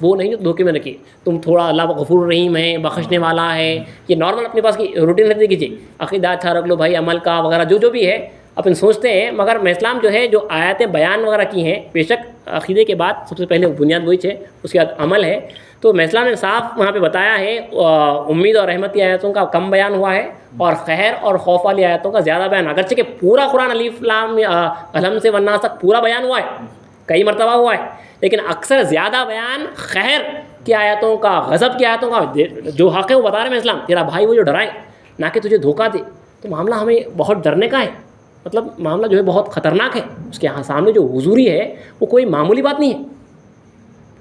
وہ نہیں جو دھوکے میں رکھے. تم تھوڑا اللہ غفور رحیم ہے, بخشنے والا ہے, یہ نارمل اپنے پاس کی روٹین رکھتے کیجیے. عقیدہ اچھا رکھ لو بھائی, عمل کا وغیرہ جو بھی ہے اپن سوچتے ہیں، مگر میں اسلام جو ہے جو آیاتیں بیان وغیرہ کی ہیں، بے شک عقیدے کے بعد سب سے پہلے بنیاد وہی ہے، اس کے بعد عمل ہے، تو میں اسلام نے صاف وہاں پہ بتایا ہے امید اور رحمت کی آیتوں کا کم بیان ہوا ہے اور خیر اور خوف والی آیتوں کا زیادہ بیان، اگرچہ کہ پورا قرآن الف لام الحمد سے والناس تک پورا بیان ہوا ہے، کئی مرتبہ ہوا ہے، لیکن اکثر زیادہ بیان خیر کی آیتوں کا، غضب کی آیتوں کا، جو حق ہے وہ بتا رہے ہیں اسلام، تیرا بھائی وہ جو ڈرائے نہ کہ تجھے دھوکہ دے، تو معاملہ ہمیں بہت ڈرنے کا ہے، مطلب معاملہ جو ہے بہت خطرناک ہے، اس کے سامنے جو حضوری ہے وہ کوئی معمولی بات نہیں ہے،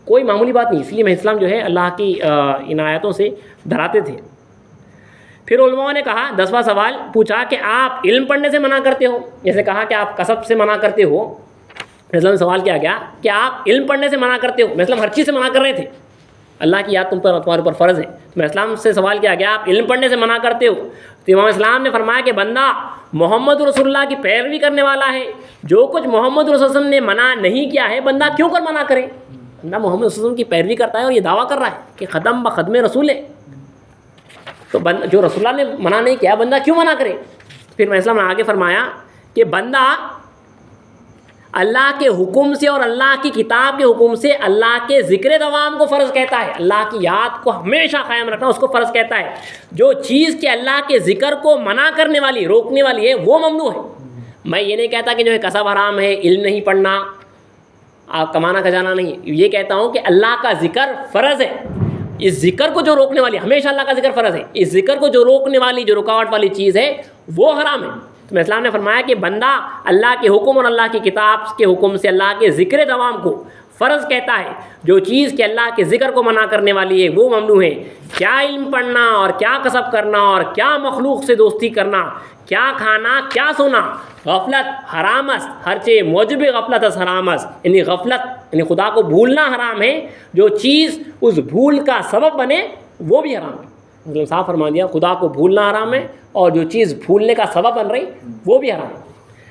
کوئی معمولی بات نہیں، اس لیے میں اسلام جو ہے اللہ کی ان آیتوں سے ڈراتے تھے۔ پھر علماء نے کہا 10واں سوال پوچھا کہ آپ علم پڑھنے سے منع کرتے ہو، جیسے کہا کہ آپ کسب سے منع کرتے ہو، اسلام نے سوال کیا گیا کہ آپ علم پڑھنے سے منع کرتے ہو، میں اسلام ہر چیز سے منع کر رہے تھے، اللہ کی یاد تمہارے اوپر فرض ہے، تو میں اسلام سے سوال کیا گیا آپ علم پڑھنے سے منع کرتے ہو، تو امام اسلام نے فرمایا کہ بندہ محمد رسول اللہ کی پیروی کرنے والا ہے، جو کچھ محمد رسول اللہ نے منع نہیں کیا ہے بندہ کیوں کر منع کرے، بندہ محمد رسول اللہ کی پیروی کرتا ہے اور یہ دعویٰ کر رہا ہے کہ ختم بخدم رسول ہے، تو جو رسول اللہ نے منع نہیں کیا بندہ کیوں منع کرے۔ پھر میں اسلام نے آگے فرمایا کہ بندہ اللہ کے حکم سے اور اللہ کی کتاب کے حکم سے اللہ کے ذکر دوام کو فرض کہتا ہے، اللہ کی یاد کو ہمیشہ قائم رکھنا اس کو فرض کہتا ہے، جو چیز کہ اللہ کے ذکر کو منع کرنے والی، روکنے والی ہے وہ ممنوع ہے۔ میں یہ نہیں کہتا کہ جو ہے کسب حرام ہے، علم نہیں پڑھنا، آپ کمانا کھجانا نہیں، یہ کہتا ہوں کہ اللہ کا ذکر فرض ہے، اس ذکر کو جو روکنے والی، ہمیشہ اللہ کا ذکر فرض ہے، اس ذکر کو جو روکنے والی، جو رکاوٹ والی چیز ہے وہ حرام ہے۔ تو اسلام نے فرمایا کہ بندہ اللہ کے حکم اور اللہ کی کتاب کے حکم سے اللہ کے ذکر دوام کو فرض کہتا ہے، جو چیز کہ اللہ کے ذکر کو منع کرنے والی ہے وہ ممنوع ہے۔ کیا علم پڑھنا اور کیا کسب کرنا اور کیا مخلوق سے دوستی کرنا، کیا کھانا کیا سونا، غفلت حرام است، ہر چیز موجب غفلت است حرام است، یعنی غفلت یعنی خدا کو بھولنا حرام ہے، جو چیز اس بھول کا سبب بنے وہ بھی حرام ہے۔ مطلب صاف فرما دیا، خدا کو بھولنا حرام ہے اور جو چیز بھولنے کا سبب بن رہی وہ بھی حرام ہے۔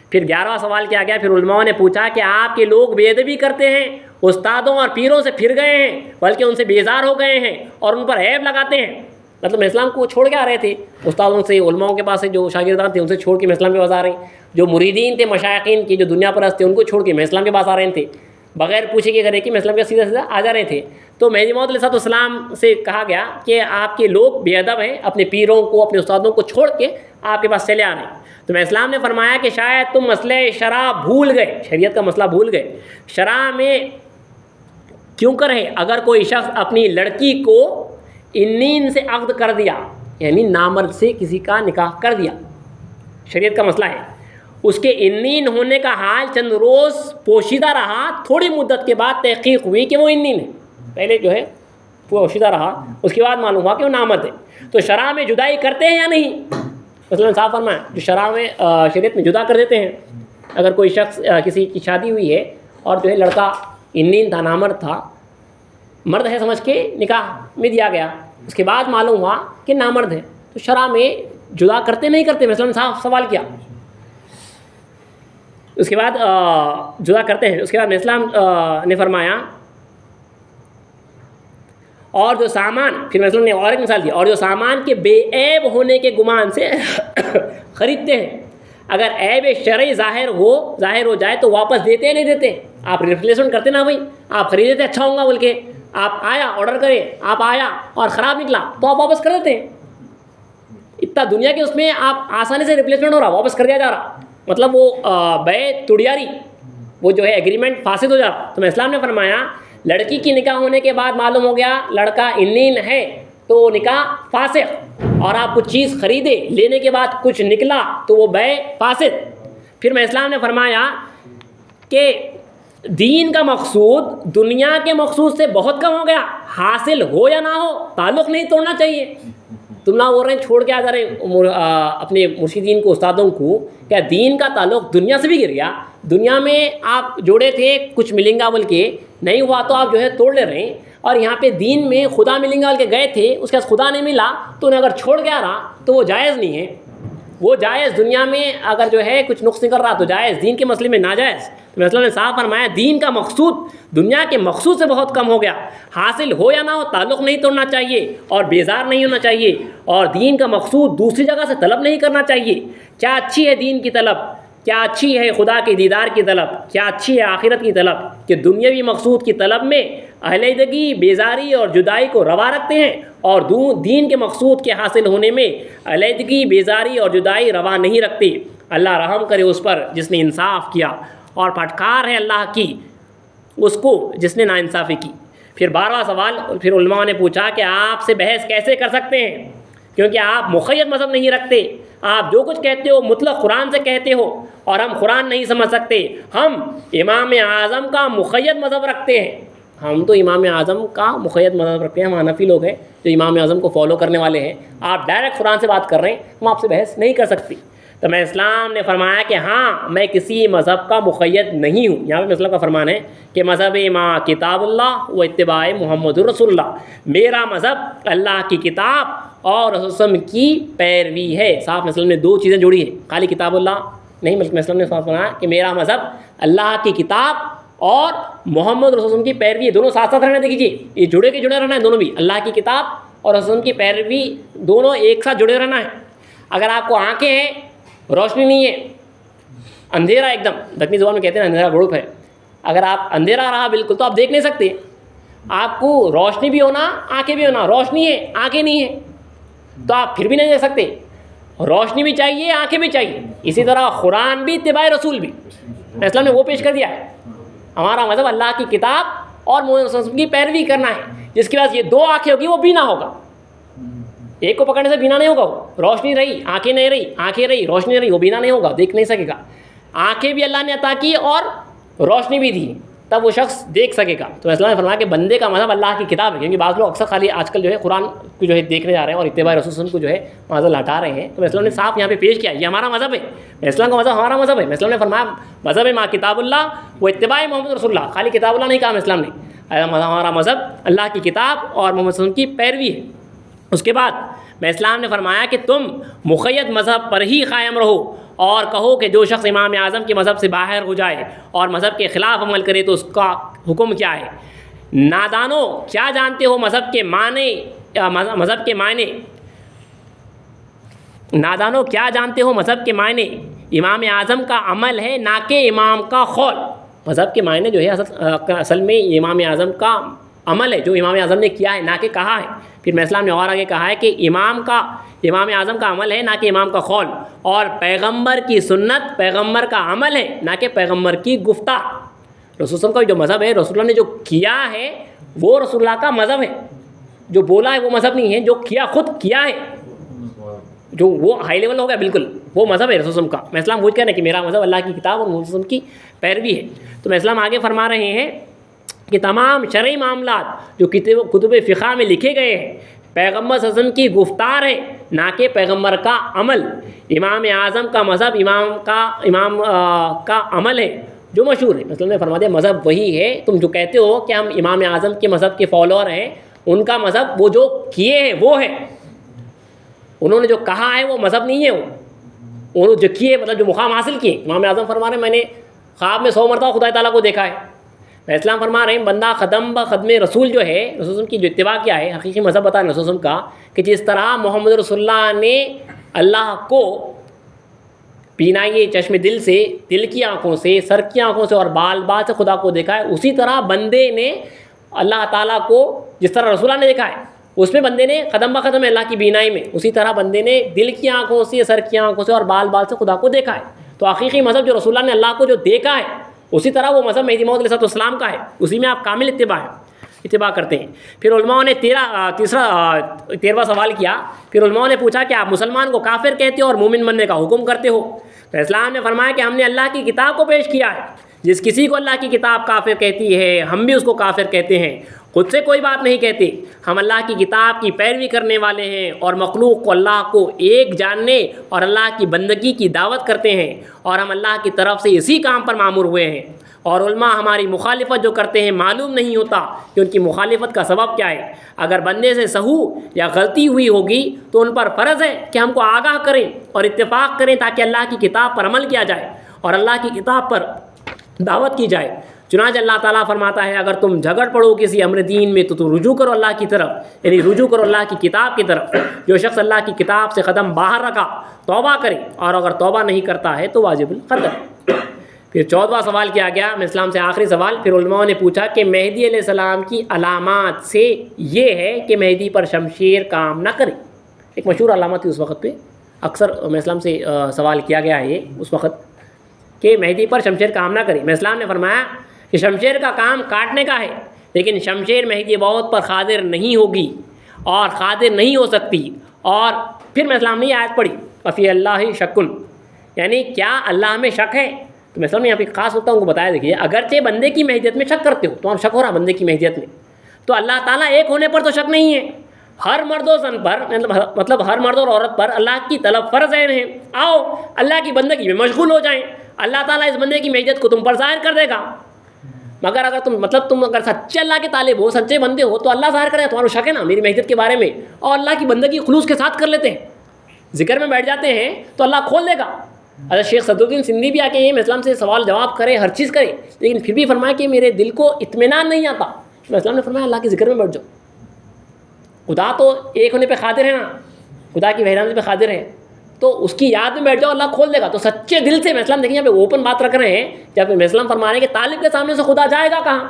پھر 11واں سوال کیا گیا، پھر علماء نے پوچھا کہ آپ کے لوگ بے ادبی کرتے ہیں، استادوں اور پیروں سے پھر گئے ہیں، بلکہ ان سے بیزار ہو گئے ہیں اور ان پر عیب لگاتے ہیں، مطلب میں اسلام کو چھوڑ کے آ رہے تھے، استادوں سے، علماءوں کے پاس سے جو شاگردان تھے ان سے چھوڑ کے میں اسلام کے پاس آ رہے ہیں، جو مریدین تھے مشائقین کی، جو دنیا پرست تھے ان کو چھوڑ کے میں اسلام کے پاس آ رہے تھے، بغیر پوچھے کے کرے کہ میں اسلام کے سیدھا سیدھا آ جا رہے تھے۔ تو مہدی موعود علیہ السلام سے کہا گیا کہ آپ کے لوگ بے ادب ہیں، اپنے پیروں کو، اپنے استادوں کو چھوڑ کے آپ کے پاس چلے آ رہے ہیں۔ تو میں اسلام نے فرمایا کہ شاید تم مسئلہ شرع بھول گئے، شریعت کا مسئلہ بھول گئے، شرع میں کیوں کرے اگر کوئی شخص اپنی لڑکی کو انین سے عقد کر دیا، یعنی نامرد سے کسی کا نکاح کر دیا، شریعت کا مسئلہ ہے، اس کے انین ہونے کا حال چند روز پوشیدہ رہا، تھوڑی مدت کے بعد تحقیق ہوئی کہ وہ انین ہے، پہلے جو ہے پوشیدہ رہا، اس کے بعد معلوم ہوا کہ وہ نامرد ہے، تو شرع میں جدائی کرتے ہیں یا نہیں؟ مثلاً صاف فرمائیں، جو شرع میں شریعت میں جدا کر دیتے ہیں، اگر کوئی شخص کسی کی شادی ہوئی ہے اور جو ہے لڑکا انین تھا، نامرد تھا، مرد ہے سمجھ کے نکاح میں دیا گیا، اس کے بعد معلوم ہوا کہ نامرد ہے، تو شرع میں جدا کرتے نہیں کرتے؟ مثلاً صاف سوال کیا، اس کے بعد جدا کرتے ہیں۔ اس کے بعد اسلام نے فرمایا اور جو سامان، پھر اسلام نے اور ایک مثال دی، اور جو سامان کے بے عیب ہونے کے گمان سے خریدتے ہیں، اگر عیب شرعی ظاہر ہو جائے تو واپس دیتے نہیں دیتے؟ آپ ریپلیسمنٹ کرتے نا بھائی، آپ خریدے تھے اچھا ہوگا بول کے، آپ آیا آرڈر کرے، آپ آیا اور خراب نکلا تو آپ واپس کر دیتے ہیں، اتنا دنیا کے اس میں آپ آسانی سے ریپلیسمنٹ ہو رہا، واپس کر دیا جا رہا، مطلب وہ بے تڑیاری، وہ جو ہے ایگریمنٹ فاسد ہو جا رہا۔ تو اسلام نے فرمایا لڑکی کی نکاح ہونے کے بعد معلوم ہو گیا لڑکا انین ہے تو وہ نکاح فاسد، اور آپ کچھ چیز خریدے، لینے کے بعد کچھ نکلا تو وہ بے فاسد۔ پھر میں اسلام نے فرمایا کہ دین کا مقصود دنیا کے مقصود سے بہت کم ہو گیا، حاصل ہو یا نہ ہو تعلق نہیں توڑنا چاہیے۔ تم نہ بول رہے ہیں چھوڑ کے آ جا رہے ہیں اپنے مرشدین کو، استادوں کو، کیا دین کا تعلق دنیا سے بھی گر گیا؟ دنیا میں آپ جوڑے تھے کچھ ملیں گا بول کے، نہیں ہوا تو آپ جو ہے توڑ لے رہے ہیں، اور یہاں پہ دین میں خدا ملیں گا بول کے گئے تھے، اس کے بعد خدا نہیں ملا تو انہیں اگر چھوڑ کے آ رہا تو وہ جائز نہیں ہے، وہ جائز دنیا میں اگر جو ہے کچھ نقص نکل رہا تو جائز، دین کے مسئلے میں ناجائز۔ تو اسلام نے صاف فرمایا دین کا مقصود دنیا کے مقصود سے بہت کم ہو گیا، حاصل ہو یا نہ ہو تعلق نہیں توڑنا چاہیے اور بیزار نہیں ہونا چاہیے، اور دین کا مقصود دوسری جگہ سے طلب نہیں کرنا چاہیے۔ کیا اچھی ہے دین کی طلب، کیا اچھی ہے خدا کے دیدار کی طلب، کیا اچھی ہے آخرت کی طلب کہ دنیاوی مقصود کی طلب میں علیحدگی، بیزاری اور جدائی کو روا رکھتے ہیں، اور دین کے مقصود کے حاصل ہونے میں علیحدگی، بیزاری اور جدائی روا نہیں رکھتے۔ اللہ رحم کرے اس پر جس نے انصاف کیا، اور پھٹکار ہے اللہ کی اس کو جس نے ناانصافی کی۔ پھر 12واں سوال، پھر علماء نے پوچھا کہ آپ سے بحث کیسے کر سکتے ہیں، کیونکہ آپ مقید مذہب نہیں رکھتے، آپ جو کچھ کہتے ہو مطلق قرآن سے کہتے ہو، اور ہم قرآن نہیں سمجھ سکتے۔ ہم امام اعظم کا مقید مذہب رکھتے ہیں، ہم تو امام اعظم کا مقید مذہب رکھتے ہیں، ہم حنفی لوگ ہیں جو امام اعظم کو فالو کرنے والے ہیں۔ آپ ڈائریکٹ قرآن سے بات کر رہے ہیں، ہم آپ سے بحث نہیں کر سکتی۔ تو میں اسلام نے فرمایا کہ ہاں میں کسی مذہب کا مقید نہیں ہوں۔ یہاں پہ اسلام کا فرمان ہے کہ مذہب ما کتاب اللہ و اتباع محمد الرسول اللہ، میرا مذہب اللہ کی کتاب اور رسول صلی اللہ علیہ وسلم کی پیروی ہے۔ صاحب وسلم نے دو چیزیں جوڑی ہیں، خالی کتاب اللہ نہیں، بلکہ وسلم نے فرمایا کہ میرا مذہب اللہ کی کتاب اور محمد رسول وسلم کی پیروی ہے۔ دونوں ساتھ ساتھ رہنا، دیکھیے یہ جڑے کے جڑے رہنا ہے، دونوں بھی اللہ کی کتاب اور رسول کی پیروی دونوں ایک ساتھ جڑے رہنا ہے۔ اگر آپ کو آنکھیں ہیں، روشنی نہیں ہے، اندھیرا ایک دم، دکنی زبان میں کہتے ہیں اندھیرا گڑوپ ہے، اگر آپ اندھیرا رہا بالکل تو آپ دیکھ نہیں سکتے۔ آپ کو روشنی بھی ہونا، آنکھیں بھی ہونا، روشنی ہے آنکھیں نہیں ہیں تو آپ پھر بھی نہیں دیکھ سکتے۔ روشنی بھی چاہیے، آنکھیں بھی چاہیے۔ اسی طرح قرآن بھی، اتباع رسول بھی، اسلام نے وہ پیش کر دیا ہے۔ ہمارا مذہب اللہ کی کتاب اور محمد صلی اللہ علیہ وسلم کی پیروی کرنا ہے۔ جس کے پاس یہ دو آنکھیں ہوگی وہ بینا ہوگا، ایک کو پکڑنے سے بینا نہیں ہوگا، وہ روشنی رہی آنکھیں نہیں رہی، آنکھیں رہی روشنی نہیں رہی، وہ بینا نہیں ہوگا، دیکھ نہیں سکے گا۔ آنکھیں بھی اللہ نے عطا کی اور روشنی بھی دی، تب وہ شخص دیکھ سکے گا۔ تو اسلام نے فرمایا کہ بندے کا مذہب اللہ کی کتاب ہے، کیونکہ بعض لوگ اکثر خالی آج کل جو ہے قرآن کو جو ہے دیکھنے جا رہے ہیں اور اتباع رسول صلی اللہ علیہ وسلم کو جو ہے معذل ہٹا رہے ہیں۔ تو اسلام نے صاف یہاں پہ پیش کیا یہ ہمارا مذہب ہے، اسلام کا مذہب ہمارا مذہب ہے۔ اسلام نے فرمایا مذہب ما کتاب اللہ و اتباع محمد رسول اللہ، خالی کتاب اللہ نہیں کہا اسلام نے، ہمارا مذہب اللہ کی کتاب اور محمد صلی اللہ علیہ وسلم کی پیروی ہے۔ اس کے بعد میں اسلام نے فرمایا کہ تم مقید مذہب پر ہی قائم رہو، اور کہو کہ جو شخص امام اعظم کے مذہب سے باہر ہو جائے اور مذہب کے خلاف عمل کرے تو اس کا حکم کیا ہے۔ نادانو کیا جانتے ہو مذہب کے معنی، مذہب کے معنی، نادانو کیا جانتے ہو مذہب کے معنی امام اعظم کا عمل ہے نہ کہ امام کا قول۔ مذہب کے معنی جو ہے اصل میں امام اعظم کا عمل ہے، جو امام اعظم نے کیا ہے نہ کہ کہا ہے۔ پھر میں اسلام نے اور آگے کہا ہے کہ امام اعظم کا عمل ہے نہ کہ امام کا قول، اور پیغمبر کی سنت پیغمبر کا عمل ہے نہ کہ پیغمبر کی گفتار۔ رسول اللہ کا جو مذہب ہے، رسول اللہ نے جو کیا ہے وہ رسول اللہ کا مذہب ہے، جو بولا ہے وہ مذہب نہیں ہے، جو کیا خود کیا ہے جو وہ ہائی لیول ہو گیا بالکل، وہ مذہب ہے رسول اللہ کا۔ میں اسلام وہی کہنا کہ میرا مذہب اللہ کی کتاب اور رسول کی پیروی ہے۔ تو میں اسلام آگے فرما رہے ہیں کہ تمام شرعی معاملات جو کتب فقہ میں لکھے گئے ہیں پیغمبر صلی اللہ علیہ وسلم کی گفتار ہے نہ کہ پیغمبر کا عمل۔ امام اعظم کا مذہب امام کا عمل ہے جو مشہور ہے۔ مثلا نے فرما دیا مذہب وہی ہے، تم جو کہتے ہو کہ ہم امام اعظم کے مذہب کے فالوور ہیں، ان کا مذہب وہ جو کیے ہیں وہ ہے، انہوں نے جو کہا ہے وہ مذہب نہیں ہے، انہوں نے جو کیے مطلب جو مقام حاصل کیے۔ امام اعظم فرما رہے ہیں میں نے خواب میں 100 مرتبہ خدا تعالیٰ کو دیکھا ہے۔ میں اسلام فرما رہے ہیں بندہ خدم رسول جو ہے، رسول کی جو اتباع کیا ہے، حقیقی مذہب بتا رہے ہیں رسول کا کہ جس طرح محمد رسول اللہ نے اللہ کو بینائی چشم دل سے، دل کی آنکھوں سے، سر کی آنکھوں سے اور بال سے خدا کو دیکھا ہے، اسی طرح بندے نے اللہ تعالیٰ کو جس طرح رسول اللہ نے دیکھا ہے اس میں بندے نے قدم بقدم اللہ کی بینائی میں، اسی طرح بندے نے دل کی آنکھوں سے، سر کی آنکھوں سے اور بال سے خدا کو دیکھا ہے۔ تو حقیقی مذہب جو رسول اللہ نے اللہ کو جو دیکھا ہے اسی طرح وہ مذہب مہدی موعود علیہ السلام کا ہے، اسی میں آپ کامل اتباع کرتے ہیں۔ پھر علماء نے 13واں سوال کیا، پھر علماء نے پوچھا کہ آپ مسلمان کو کافر کہتے ہو اور مومن بننے کا حکم کرتے ہو؟ تو اسلام نے فرمایا کہ ہم نے اللہ کی کتاب کو پیش کیا ہے، جس کسی کو اللہ کی کتاب کافر کہتی ہے ہم بھی اس کو کافر کہتے ہیں، خود سے کوئی بات نہیں کہتے۔ ہم اللہ کی کتاب کی پیروی کرنے والے ہیں اور مخلوق کو اللہ کو ایک جاننے اور اللہ کی بندگی کی دعوت کرتے ہیں، اور ہم اللہ کی طرف سے اسی کام پر مامور ہوئے ہیں۔ اور علماء ہماری مخالفت جو کرتے ہیں معلوم نہیں ہوتا کہ ان کی مخالفت کا سبب کیا ہے۔ اگر بندے سے سہو یا غلطی ہوئی ہوگی تو ان پر فرض ہے کہ ہم کو آگاہ کریں اور اتفاق کریں تاکہ اللہ کی کتاب پر عمل کیا جائے اور اللہ کی کتاب پر دعوت کی جائے۔ چنانچہ اللہ تعالیٰ فرماتا ہے اگر تم جھگڑ پڑو کسی امر دین میں تو رجوع کرو اللہ کی طرف، یعنی رجوع کرو اللہ کی کتاب کی طرف۔ جو شخص اللہ کی کتاب سے قدم باہر رکھا توبہ کرے، اور اگر توبہ نہیں کرتا ہے تو واجب القتل۔ پھر 14واں سوال کیا گیا اسلام سے آخری سوال، پھر علماء نے پوچھا کہ مہدی علیہ السلام کی علامات سے یہ ہے کہ مہدی پر شمشیر کام نہ کرے۔ ایک مشہور علامت تھی اس وقت پہ، اکثر اسلام سے سوال کیا گیا ہے یہ اس وقت کہ مہدی پر شمشیر کام نہ کرے۔ اسلام نے فرمایا کہ شمشیر کا کام کاٹنے کا ہے، لیکن شمشیر مہدی موت پر قادر نہیں ہوگی اور قادر نہیں ہو سکتی۔ اور پھر اسلام نے یہ آیت پڑھی وفی اللہ شکن، یعنی کیا اللہ میں شک ہے؟ تو اسلام نے یہاں پہ خاص نقطہ ان کو بتایا، دیکھیے اگرچہ بندے کی مہدیت میں شک کرتے ہو، تو ہم شک ہو رہا بندے کی مہدیت میں، تو اللہ تعالیٰ ایک ہونے پر تو شک نہیں ہے۔ ہر مرد و زن پر، مطلب ہر مرد اور عورت پر اللہ کی طلب فرض عین ہے۔ آؤ اللہ کی بندگی میں مشغول ہو جائیں، اللہ تعالیٰ اس بندے کی مہدیت کو تم پر ظاہر کر دے گا۔ مگر اگر تم اگر سچے اللہ کے طالب ہو، سچے بندے ہو، تو اللہ ظاہر کرے تمہارا شک ہے نا میری مہدیت کے بارے میں، اور اللہ کی بندگی خلوص کے ساتھ کر لیتے ہیں، ذکر میں بیٹھ جاتے ہیں، تو اللہ کھول دے گا۔ اگر شیخ صدر الدین سندھی بھی آ کے اسلام سے سوال جواب کرے، ہر چیز کرے، لیکن پھر بھی فرمایا کہ میرے دل کو اطمینان نہیں آتا، تو اسلام نے فرمایا اللہ کے ذکر میں بیٹھ جاؤ۔ خدا تو ایک ہونے پہ قادر ہے نا، خدا کی وحدانیت پہ قادر ہے، تو اس کی یاد میں بیٹھ جاؤ، اللہ کھول دے گا۔ تو سچے دل سے اسلام دیکھیں یہاں پہ اوپن بات رکھ رہے ہیں، جب اسلام فرما رہے ہیں کہ طالب کے سامنے سے خدا جائے گا کہاں؟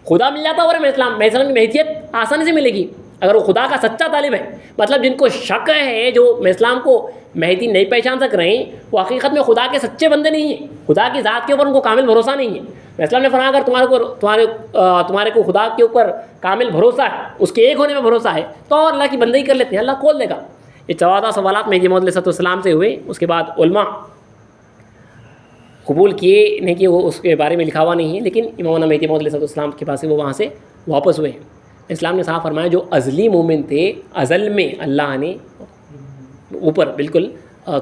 خدا مل جاتا اور اسلام کی مہدیت آسانی سے ملے گی اگر وہ خدا کا سچا طالب ہے۔ مطلب جن کو شک ہے، جو اسلام کو مہدی نہیں پہچان سک رہے ہیں، وہ حقیقت میں خدا کے سچے بندے نہیں ہیں، خدا کی ذات کے اوپر ان کو کامل بھروسہ نہیں ہے۔ اسلام نے فرمایا اگر تمہارے کو خدا کے اوپر کامل بھروسہ ہے، اس کے ایک ہونے میں بھروسہ ہے، تو اللہ کی بندگی کر لیتے ہیں، اللہ کھول دے گا۔ یہ 14 سوالات مہدی موعود علیہ السلام سے ہوئے۔ اس کے بعد علماء قبول کیے نہیں کہ وہ اس کے بارے میں لکھا ہوا نہیں ہے، لیکن امام مہدی موعود علیہ السلام کے پاس سے وہ وہاں سے واپس ہوئے ہیں۔ اسلام نے صاحب فرمایا جو ازلی مومن تھے، ازل میں اللہ نے اوپر بالکل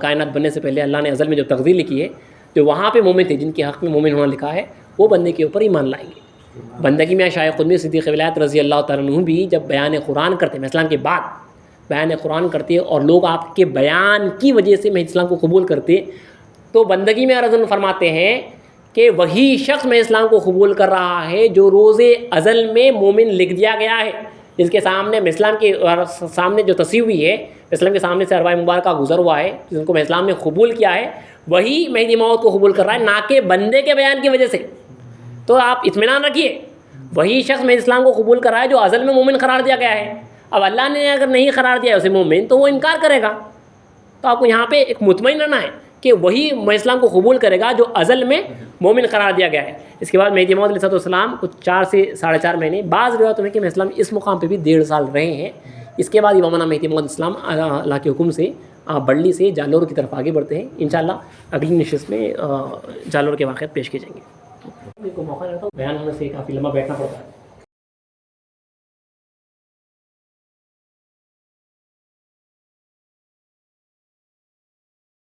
کائنات بننے سے پہلے اللہ نے ازل میں جو تقدیر لکھی ہے، جو وہاں پہ مومن تھے جن کے حق میں مومن ہونا لکھا ہے، وہ بندے کے اوپر ایمان لائیں گے۔ بندگی میں شیخ قطب صدیق ولایت رضی اللہ تعالیٰ عنہ بھی جب بیان قرآن کرتے ہیں، اسلام کے بعد بیان قرآن کرتے اور لوگ آپ کے بیان کی وجہ سے میں اسلام کو قبول کرتے، تو بندگی میں رضن فرماتے ہیں کہ وہی شخص میں اسلام کو قبول کر رہا ہے جو روز ازل میں مومن لکھ دیا گیا ہے، جس کے سامنے اسلام کے سامنے جو تصویر ہوئی ہے، اسلام کے سامنے سے ارواح مبارکہ گزر ہوا ہے، جن کو میں اسلام نے قبول کیا ہے، وہی مہدی موعود کو قبول کر رہا ہے، نہ کہ بندے کے بیان کی وجہ سے۔ تو آپ اطمینان رکھیے، وہی شخص میں اسلام کو قبول کر رہا ہے جو ازل میں مومن قرار دیا گیا ہے۔ اب اللہ نے اگر نہیں قرار دیا اسے مومن تو وہ انکار کرے گا، تو آپ کو یہاں پہ ایک مطمئن رہنا ہے کہ وہی اسلام کو قبول کرے گا جو ازل میں مومن قرار دیا گیا ہے۔ اس کے بعد مہدی موعود علیہ السلام کچھ 4 سے 4.5 مہینے، بعض روایتوں میں کہ اسلام اس مقام پہ بھی 1.5 سال رہے ہیں۔ اس کے بعد امامنا مہدی موعود اسلام اللہ کے حکم سے بڑلی سے جالور کی طرف آگے بڑھتے ہیں۔ انشاءاللہ اگلی نشست میں جالور کے واقعات پیش کیے جائیں گے۔ کو موقع رہتا ہے بیان ہونے سے کافی لمبا بیٹھنا پڑتا ہے۔